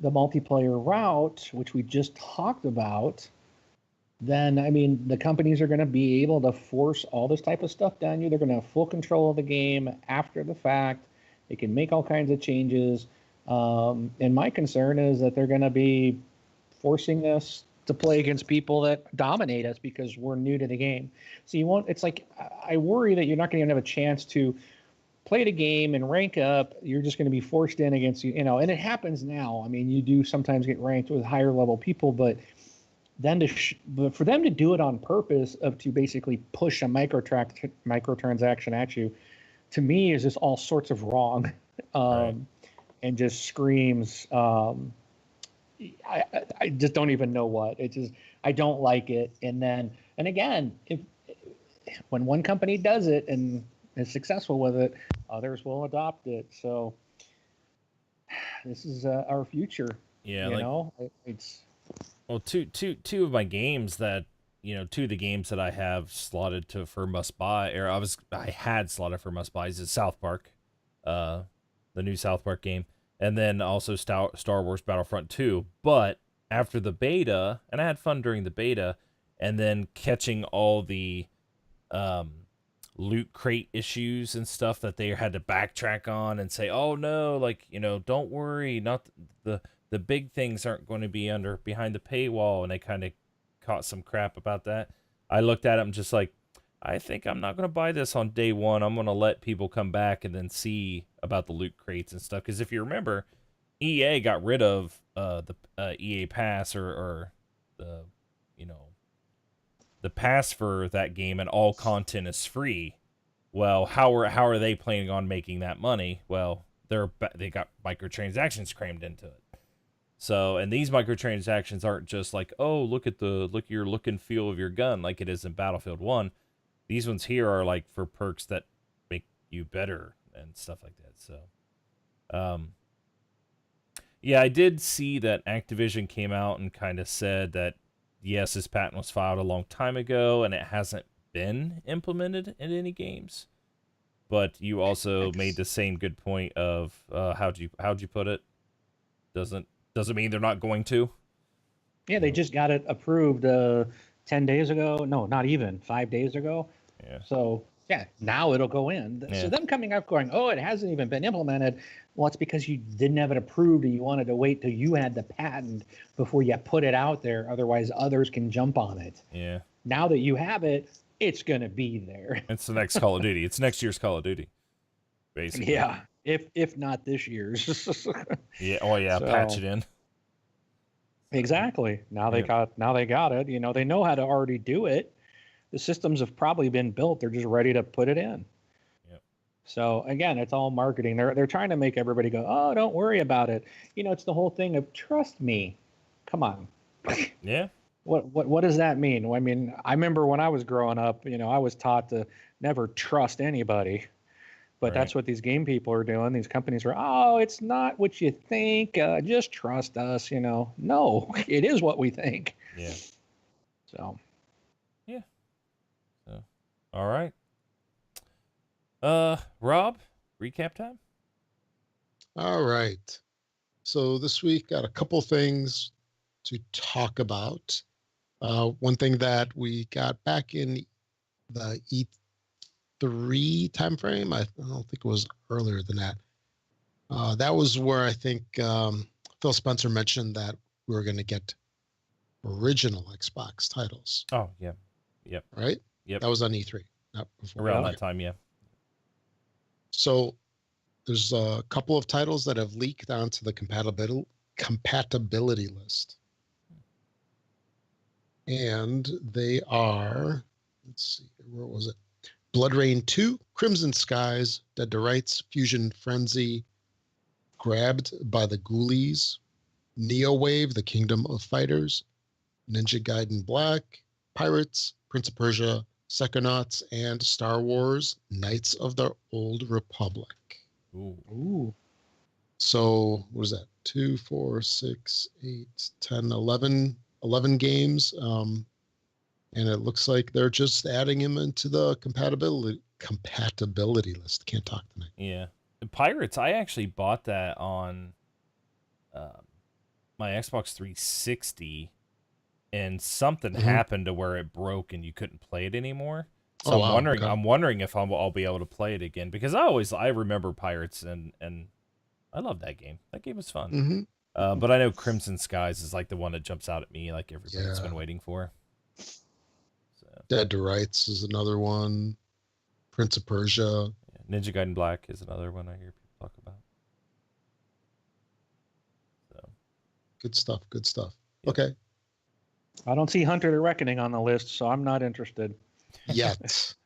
the multiplayer route, which we just talked about, then, I mean, the companies are going to be able to force all this type of stuff down you. They're going to have full control of the game after the fact. They can make all kinds of changes. And my concern is that they're going to be forcing us to play against people that dominate us because we're new to the game. So it's like, I worry that you're not going to have a chance to play the game and rank up. You're just going to be forced in against and it happens now. I mean, you do sometimes get ranked with higher level people, but then for them to do it on purpose to basically push a microtransaction at you, to me, is just all sorts of wrong, Right. and just screams. I just don't even know what. I don't like it. And again, when one company does it and is successful with it, others will adopt it. So this is our future. Yeah, it's. Well, two of my games that two of the games that I have slotted for must buy, or I had slotted for must buys is South Park, the new South Park game, and then also Star Wars Battlefront 2. But after the beta, and I had fun during the beta, and then catching all the loot crate issues and stuff that they had to backtrack on and say, oh no, like, don't worry, not the big things aren't going to be behind the paywall, and they kind of caught some crap about that. I looked at it, I'm just like, I think I'm not going to buy this on day one. I'm going to let people come back and then see about the loot crates and stuff. Because if you remember, EA got rid of the EA Pass or the the pass for that game, and all content is free. Well, how are they planning on making that money? Well, they got microtransactions crammed into it. So, and these microtransactions aren't just like, oh, look your look and feel of your gun like it is in Battlefield 1. These ones here are like for perks that make you better and stuff like that. So, yeah, I did see that Activision came out and kind of said that, yes, this patent was filed a long time ago and it hasn't been implemented in any games. But you also made the same good point of how'd you put it? Doesn't mean they're not going to. Yeah, they just got it approved 10 days ago. No, not even 5 days ago. Yeah. So yeah, now it'll go in. Yeah. So them coming up going, oh, it hasn't even been implemented. Well, it's because you didn't have it approved and you wanted to wait till you had the patent before you put it out there. Otherwise, others can jump on it. Yeah. Now that you have it, it's going to be there. It's the next Call of Duty. It's next year's Call of Duty, basically. Yeah, if not this year's. Yeah. Oh yeah. So, patch it in. Exactly. Now they got it. They know how to already do it. The systems have probably been built. They're just ready to put it in. Yep. So again, it's all marketing. They're trying to make everybody go, oh, don't worry about it. It's the whole thing of trust me. Come on. Yeah. What does that mean? I mean, I remember when I was growing up, I was taught to never trust anybody. But Right. That's what these game people are doing. These companies are, oh, it's not what you think. Just trust us. No, it is what we think. Yeah. So. Yeah. So, all right. Rob, recap time. All right. So this week got a couple things to talk about. One thing that we got back in the E3 timeframe, I don't think it was earlier than that. That was where I think Phil Spencer mentioned that we were going to get original Xbox titles. Oh, yeah. Yep. Right? Yep. That was on E3, not before. Around that time, yeah. So there's a couple of titles that have leaked onto the compatibility list. And they are, let's see, where was it? Blood Rain 2, Crimson Skies, Dead to Rights, Fusion Frenzy, Grabbed by the Ghoulies, Neo Wave, The Kingdom of Fighters, Ninja Gaiden Black, Pirates, Prince of Persia, Psychonauts, and Star Wars Knights of the Old Republic. Ooh. So what was that? 2, 4, 6, 8, 10, 11 games. And it looks like they're just adding him into the compatibility list. Can't talk tonight. Yeah. The Pirates, I actually bought that on my Xbox 360, and something happened to where it broke and you couldn't play it anymore. So I'm wondering if I'll be able to play it again, because I remember Pirates and I love that game. That game was fun. Mm-hmm. But I know Crimson Skies is like the one that jumps out at me, like everybody's been waiting for. So. Dead to Rights is another one. Prince of Persia. Yeah. Ninja Gaiden Black is another one I hear people talk about. So. Good stuff. Good stuff. Yep. Okay. I don't see Hunter the Reckoning on the list, so I'm not interested. Yet.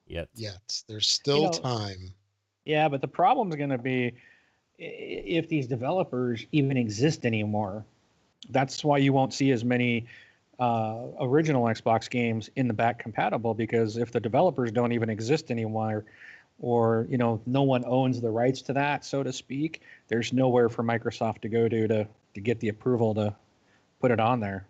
There's still time. Yeah, but the problem's going to be if these developers even exist anymore. That's why you won't see as many original Xbox games in the back compatible, because if the developers don't even exist anymore, or no one owns the rights to that, so to speak, there's nowhere for Microsoft to go to get the approval to put it on there.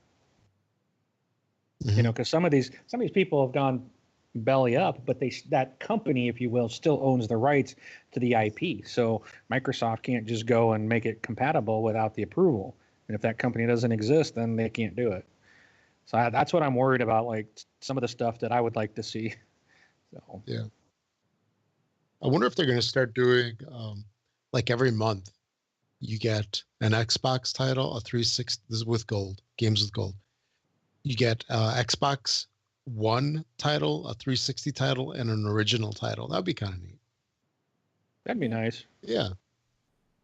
You know, because some of these people have gone belly up, but that company, if you will, still owns the rights to the IP. So Microsoft can't just go and make it compatible without the approval. And if that company doesn't exist, then they can't do it. So that's what I'm worried about. Like some of the stuff that I would like to see. So Yeah. I wonder if they're going to start doing like every month you get an Xbox title, a 360. This is with gold, games with gold. You get Xbox One title, a 360 title, and an original title. That'd be kind of neat. that'd be nice. Yeah,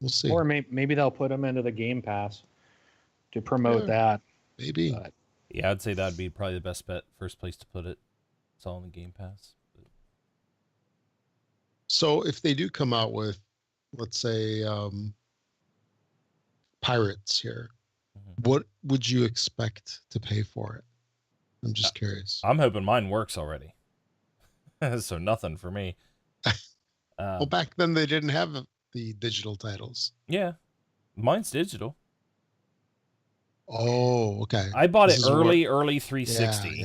we'll see. Or maybe they'll put them into the Game Pass to promote that. Maybe. But Yeah, I'd say that'd be probably the best bet. First place to put it. It's all in the Game Pass. But... So if they do come out with, let's say, Pirates here, what would you expect to pay for it? I'm just curious. I'm hoping mine works already. So nothing for me. Well, back then they didn't have the digital titles. Yeah, mine's digital. Oh, okay. I bought it early 360.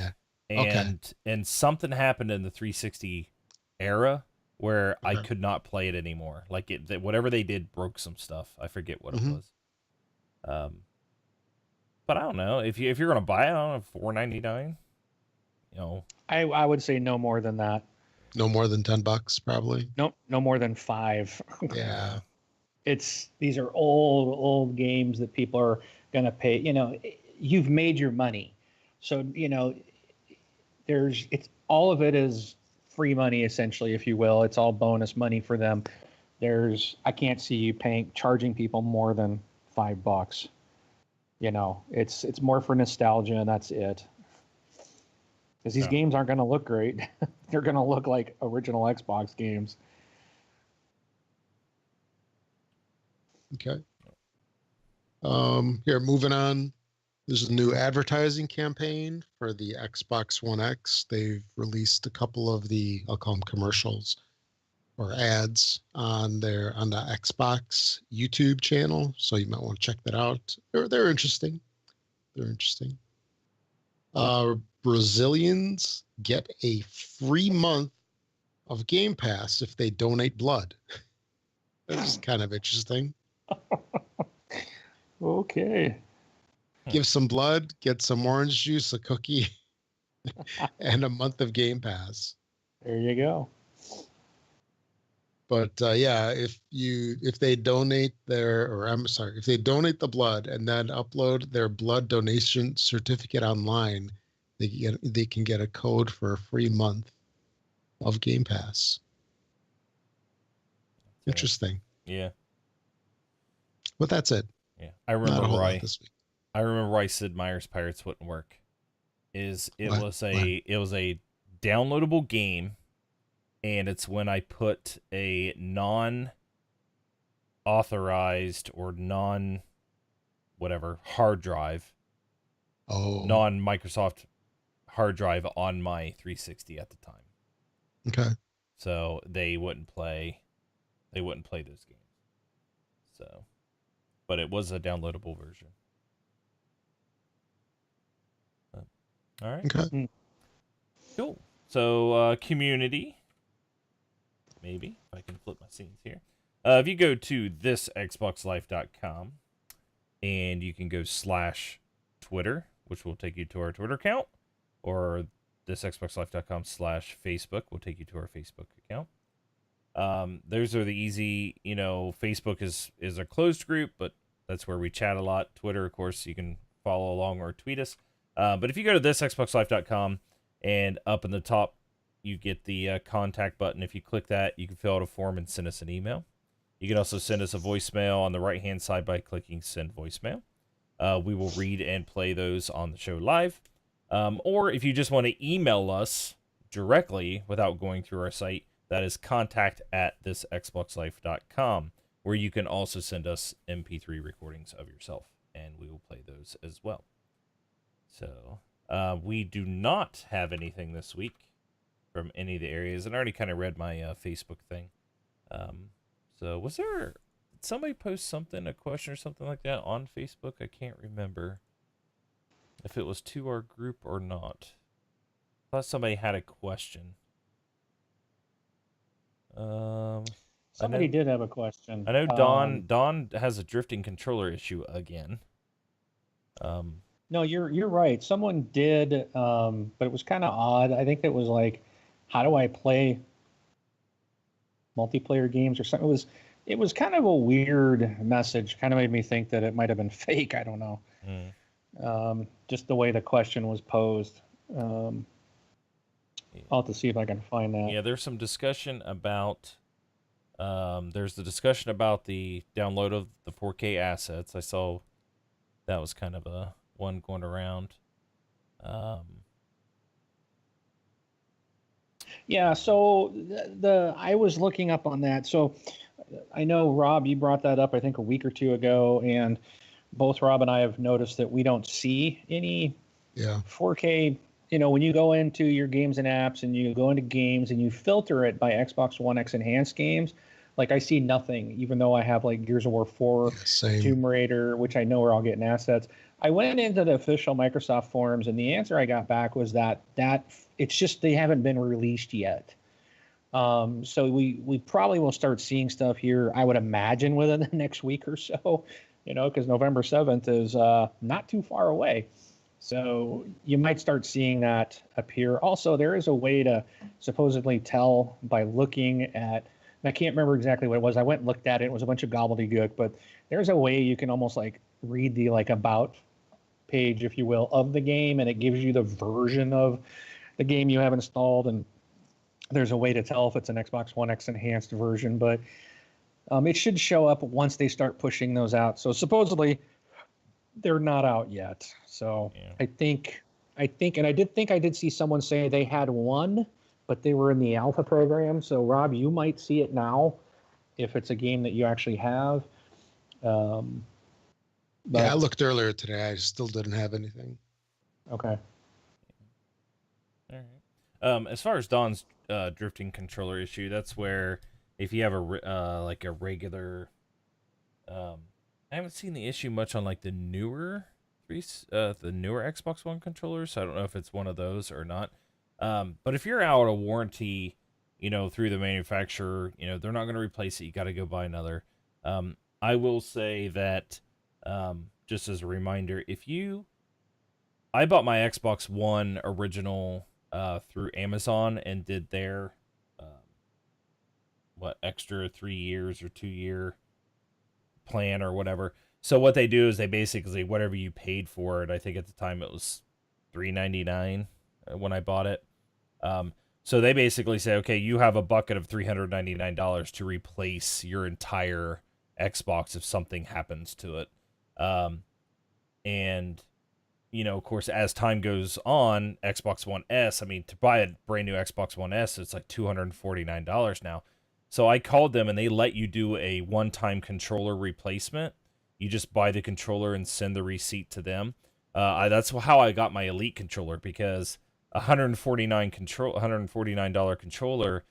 Yeah. And something happened in the 360 era where I could not play it anymore. Like whatever they did broke some stuff. I forget what it was. But I don't know if you're gonna buy it, I don't know, $4.99. You know, I would say no more than that. No more than $10, probably. No more than $5. Yeah. These are old games that people are gonna pay. You know, you've made your money, so you know it's all of it is free money essentially, if you will. It's all bonus money for them. I can't see you charging people more than $5. You know, it's more for nostalgia, and that's it. Because these games aren't going to look great. They're going to look like original Xbox games. Okay. Here, moving on. There's a new advertising campaign for the Xbox One X. They've released a couple of I'll call them commercials or ads on the Xbox YouTube channel. So you might want to check that out. They're interesting. Brazilians get a free month of Game Pass if they donate blood. That's kind of interesting. Okay. Give some blood, get some orange juice, a cookie, and a month of Game Pass. There you go. But yeah, if they donate if they donate the blood and then upload their blood donation certificate online, they can get a code for a free month of Game Pass. Interesting. Yeah. But that's it. Yeah. I remember why Sid Meier's Pirates wouldn't work. It was a downloadable game, and it's when I put a non-authorized or hard drive, non-Microsoft hard drive on my 360 at the time. Okay. So they wouldn't play those games. So, but it was a downloadable version. All right. Okay. Cool. So, community. Maybe if I can flip my scenes here. If you go to thisxboxlife.com and you can go /Twitter, which will take you to our Twitter account, or thisxboxlife.com/Facebook will take you to our Facebook account. Those are the easy, Facebook is a closed group, but that's where we chat a lot. Twitter, of course, you can follow along or tweet us. But if you go to thisxboxlife.com and up in the top, you get the contact button. If you click that, you can fill out a form and send us an email. You can also send us a voicemail on the right-hand side by clicking send voicemail. We will read and play those on the show live. Or if you just want to email us directly without going through our site, that is contact@thisxboxlife.com, where you can also send us MP3 recordings of yourself, and we will play those as well. So we do not have anything this week from any of the areas, and I already kind of read my Facebook thing. So did somebody post something, a question or something like that on Facebook? I can't remember. if it was to our group or not. I thought somebody had a question. Somebody did have a question. I know Don has a drifting controller issue again. No, you're right. Someone did, but it was kind of odd. I think it was like, how do I play multiplayer games or something? It was kind of a weird message. Kind of made me think that it might have been fake. I don't know. Just the way the question was posed. I'll have to see if I can find that. Yeah, there's some discussion about. There's the discussion about the download of the 4K assets. I saw that was kind of a one going around. Yeah, so I was looking up on that. So I know, Rob, you brought that up, I think, a week or two ago, and both Rob and I have noticed that we don't see any 4K. When you go into your games and apps and you go into games and you filter it by Xbox One X enhanced games, like I see nothing, even though I have like Gears of War 4, Tomb Raider, which I know are all getting assets. I went into the official Microsoft forums, and the answer I got back was that it's just they haven't been released yet. So we probably will start seeing stuff here, I would imagine, within the next week or so, because November 7th is not too far away. So you might start seeing that appear. Also, there is a way to supposedly tell by looking at, and I can't remember exactly what it was. I went and looked at it. It was a bunch of gobbledygook, but there's a way you can almost like read the like about page, if you will, of the game, and it gives you the version of the game you have installed, and there's a way to tell if it's an Xbox One X enhanced version, but it should show up once they start pushing those out. So supposedly they're not out yet. So yeah. I think, and I did see someone say they had one, but they were in the alpha program. So Rob, you might see it now if it's a game that you actually have. Yeah, I looked earlier today. I still didn't have anything. Okay. All right. As far as Don's drifting controller issue, that's where if you have like a regular, I haven't seen the issue much on like the newer Xbox One controllers. So I don't know if it's one of those or not. But if you're out of warranty, through the manufacturer, they're not going to replace it. You got to go buy another. I will say that. Just as a reminder, I bought my Xbox One original through Amazon and did their extra 3 years or 2 year plan or whatever. So what they do is they basically, whatever you paid for it, I think at the time it was $3.99 when I bought it. So they basically say, okay, you have a bucket of $399 to replace your entire Xbox if something happens to it. And, of course, as time goes on, Xbox One S, to buy a brand new Xbox One S, it's like $249 now. So I called them and they let you do a one-time controller replacement. You just buy the controller and send the receipt to them. That's how I got my Elite controller, because $149 controller,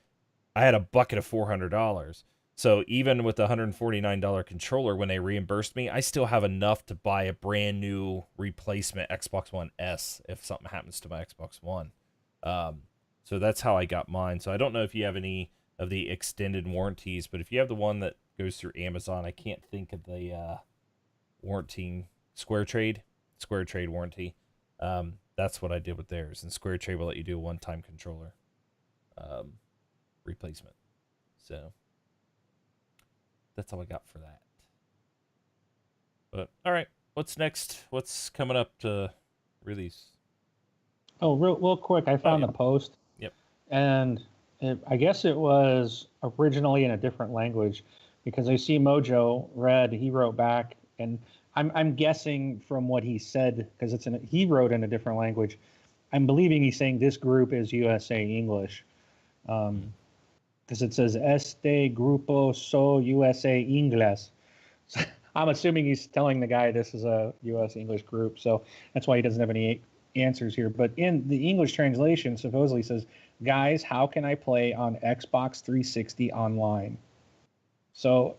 I had a bucket of $400. So even with the $149 controller, when they reimbursed me, I still have enough to buy a brand new replacement Xbox One S if something happens to my Xbox One. So that's how I got mine. So I don't know if you have any of the extended warranties, but if you have the one that goes through Amazon, I can't think of the warranty, Square Trade warranty. That's what I did with theirs, and Square Trade will let you do a one-time controller replacement. So that's all I got for that. But all right, what's next? What's coming up to release? Oh, real quick, I found the post. Yep. And I guess it was originally in a different language, because I see Mojo Red. He wrote back, and I'm guessing from what he said, because he wrote in a different language. I'm believing he's saying this group is USA English. Because it says Este Grupo So USA Ingles. So I'm assuming he's telling the guy this is a US English group, so that's why he doesn't have any answers here. But in the English translation, supposedly says, guys, how can I play on Xbox 360 online? So,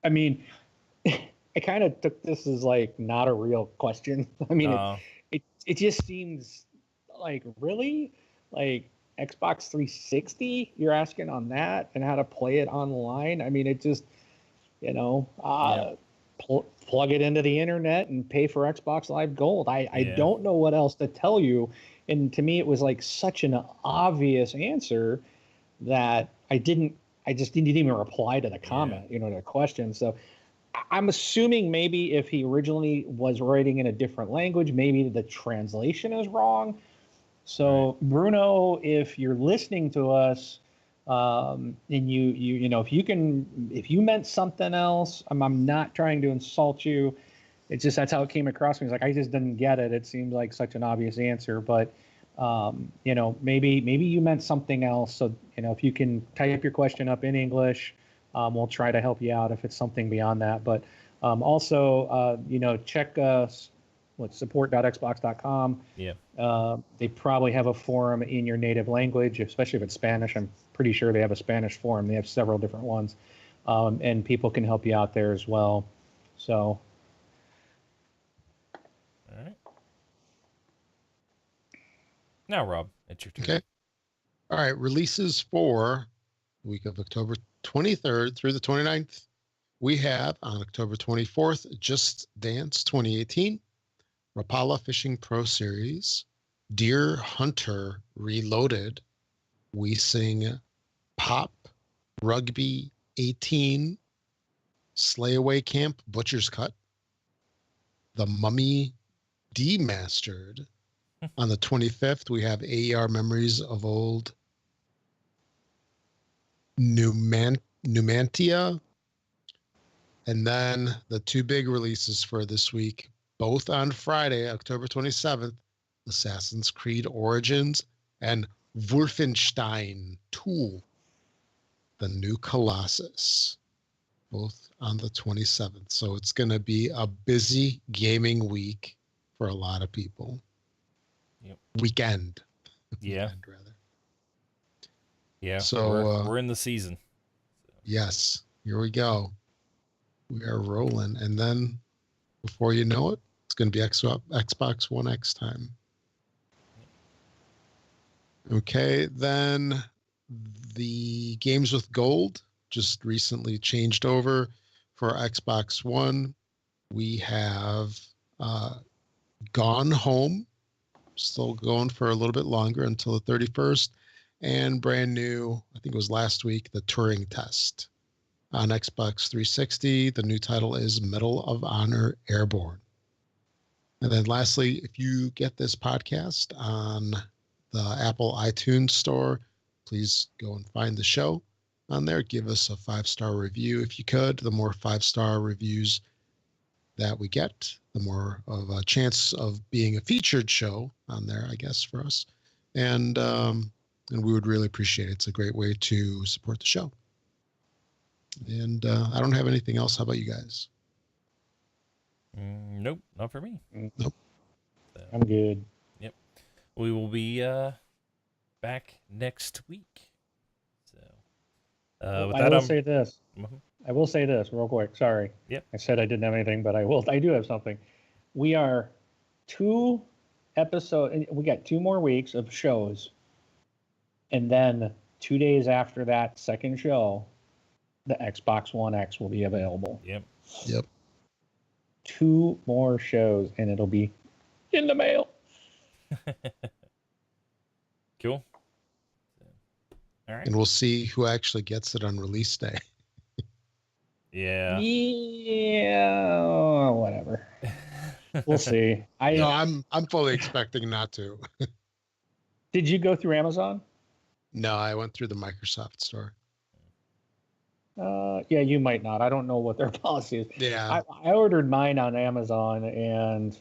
I kind of took this as like not a real question. it just seems like, really, like Xbox 360, you're asking on that and how to play it online. I mean, it just, plug it into the internet and pay for Xbox Live Gold. I don't know what else to tell you. And to me, it was like such an obvious answer that I just didn't even reply to the comment, to the question. So I'm assuming maybe if he originally was writing in a different language, maybe the translation is wrong. So Bruno, if you're listening to us, and if you meant something else, I'm not trying to insult you. It's just that's how it came across me. It's like I just didn't get it. It seemed like such an obvious answer, but maybe you meant something else. So if you can type your question up in English, we'll try to help you out if it's something beyond that. But also, check support.xbox.com. Yeah. They probably have a forum in your native language, especially if it's Spanish. I'm pretty sure they have a Spanish forum. They have several different ones, and people can help you out there as well. So. All right. Now, Rob, it's your turn. Okay. All right. Releases for the week of October 23rd through the 29th. We have on October 24th, Just Dance 2018, Rapala Fishing Pro Series, Deer Hunter Reloaded, We Sing Pop, Rugby 18, Slayaway Camp Butcher's Cut, The Mummy Demastered. On the 25th, we have AER Memories of Old Numantia. And then the two big releases for this week, both on Friday, October 27th, Assassin's Creed Origins and Wolfenstein 2, the new Colossus, both on the 27th. So it's going to be a busy gaming week for a lot of people. Yep. Weekend, rather. Yeah. So we're in the season. Yes, here we go. We are rolling, and then before you know it, it's going to be Xbox One X time. Okay, then the games with gold just recently changed over for Xbox One. We have Gone Home, still going for a little bit longer until the 31st, and brand new, I think it was last week, the Turing Test. On Xbox 360, the new title is Medal of Honor Airborne. And then lastly, if you get this podcast on the Apple iTunes store, please go and find the show on there. Give us a 5-star review if you could. The more 5-star reviews that we get, the more of a chance of being a featured show on there, I guess, for us. And we would really appreciate it. It's a great way to support the show. And I don't have anything else. How about you guys? Nope, not for me. Nope. So, I'm good. Yep. We will be back next week. So, with that, I will say this. Mm-hmm. I will say this real quick. Sorry. Yep. I said I didn't have anything, but I will. I do have something. We are 2 episodes. We got 2 more weeks of shows, and then 2 days after that second show, the Xbox One X will be available. Yep. 2 more shows, and it'll be in the mail. Cool. All right. And we'll see who actually gets it on release day. Yeah. Yeah. Whatever. We'll see. I'm fully expecting not to. Did you go through Amazon? No, I went through the Microsoft store. Yeah, you might not. I don't know what their policy is. Yeah. I ordered mine on Amazon, and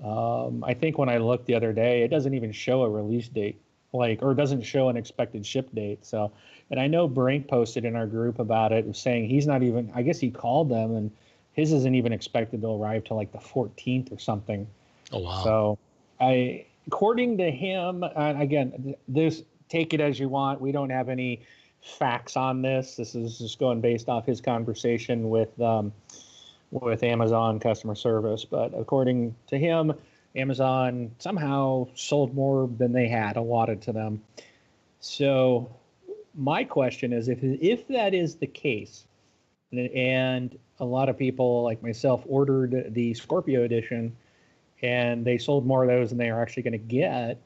I think when I looked the other day, it doesn't even show a release date, or it doesn't show an expected ship date. So, and I know Brink posted in our group about it, saying he's not even. I guess he called them, and his isn't even expected to arrive till like the 14th or something. Oh wow. So, according to him, and again, this take it as you want. We don't have any facts on this. This is just going based off his conversation with Amazon customer service. But according to him, Amazon somehow sold more than they had allotted to them. So my question is, if that is the case, and a lot of people like myself ordered the Scorpio edition, and they sold more of those than they are actually going to get,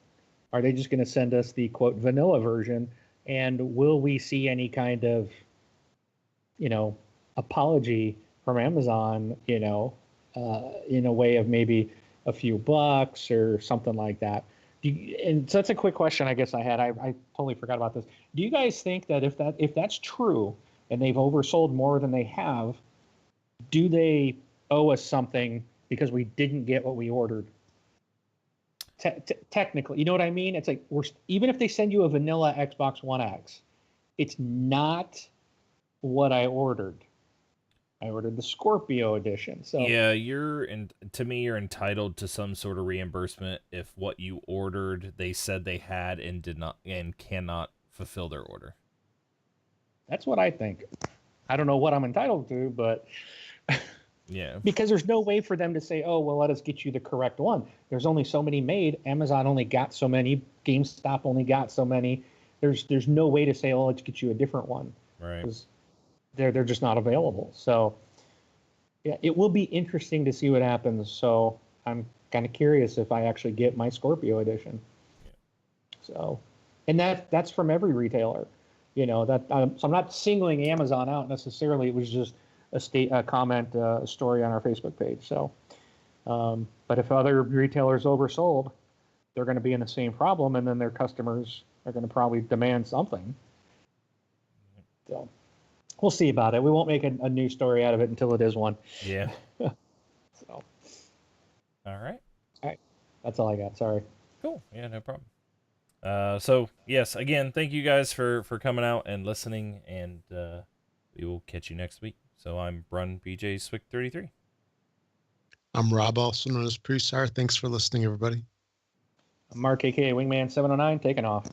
are they just going to send us the quote vanilla version? And will we see any kind of, apology from Amazon, in a way of maybe a few bucks or something like that? And so that's a quick question I guess I had. I totally forgot about this. Do you guys think that if that's true and they've oversold more than they have, do they owe us something because we didn't get what we ordered? Technically, you know what I mean? It's like even if they send you a vanilla Xbox One X, it's not what I ordered. I ordered the Scorpio edition. So yeah, you're entitled to some sort of reimbursement if what you ordered they said they had and did not and cannot fulfill their order. That's what I think. I don't know what I'm entitled to, but yeah, because there's no way for them to say, "Oh, well, let us get you the correct one." There's only so many made. Amazon only got so many. GameStop only got so many. There's no way to say, "Oh, let's get you a different one." right. Because they're just not available. So yeah, it will be interesting to see what happens. So I'm kind of curious if I actually get my Scorpio edition. Yeah. So, and that's from every retailer, that. So I'm not singling Amazon out necessarily. It was just a comment, a story on our Facebook page. So, but if other retailers oversold, they're going to be in the same problem, and then their customers are going to probably demand something. So we'll see about it. We won't make a news story out of it until it is one. Yeah. So. All right. That's all I got. Sorry. Cool. Yeah, no problem. So yes, again, thank you guys for coming out and listening, and we will catch you next week. So I'm Brun BJ Swick 33. I'm Rob, also known as Presar. Thanks for listening, everybody. I'm Mark, aka Wingman 709, taking off.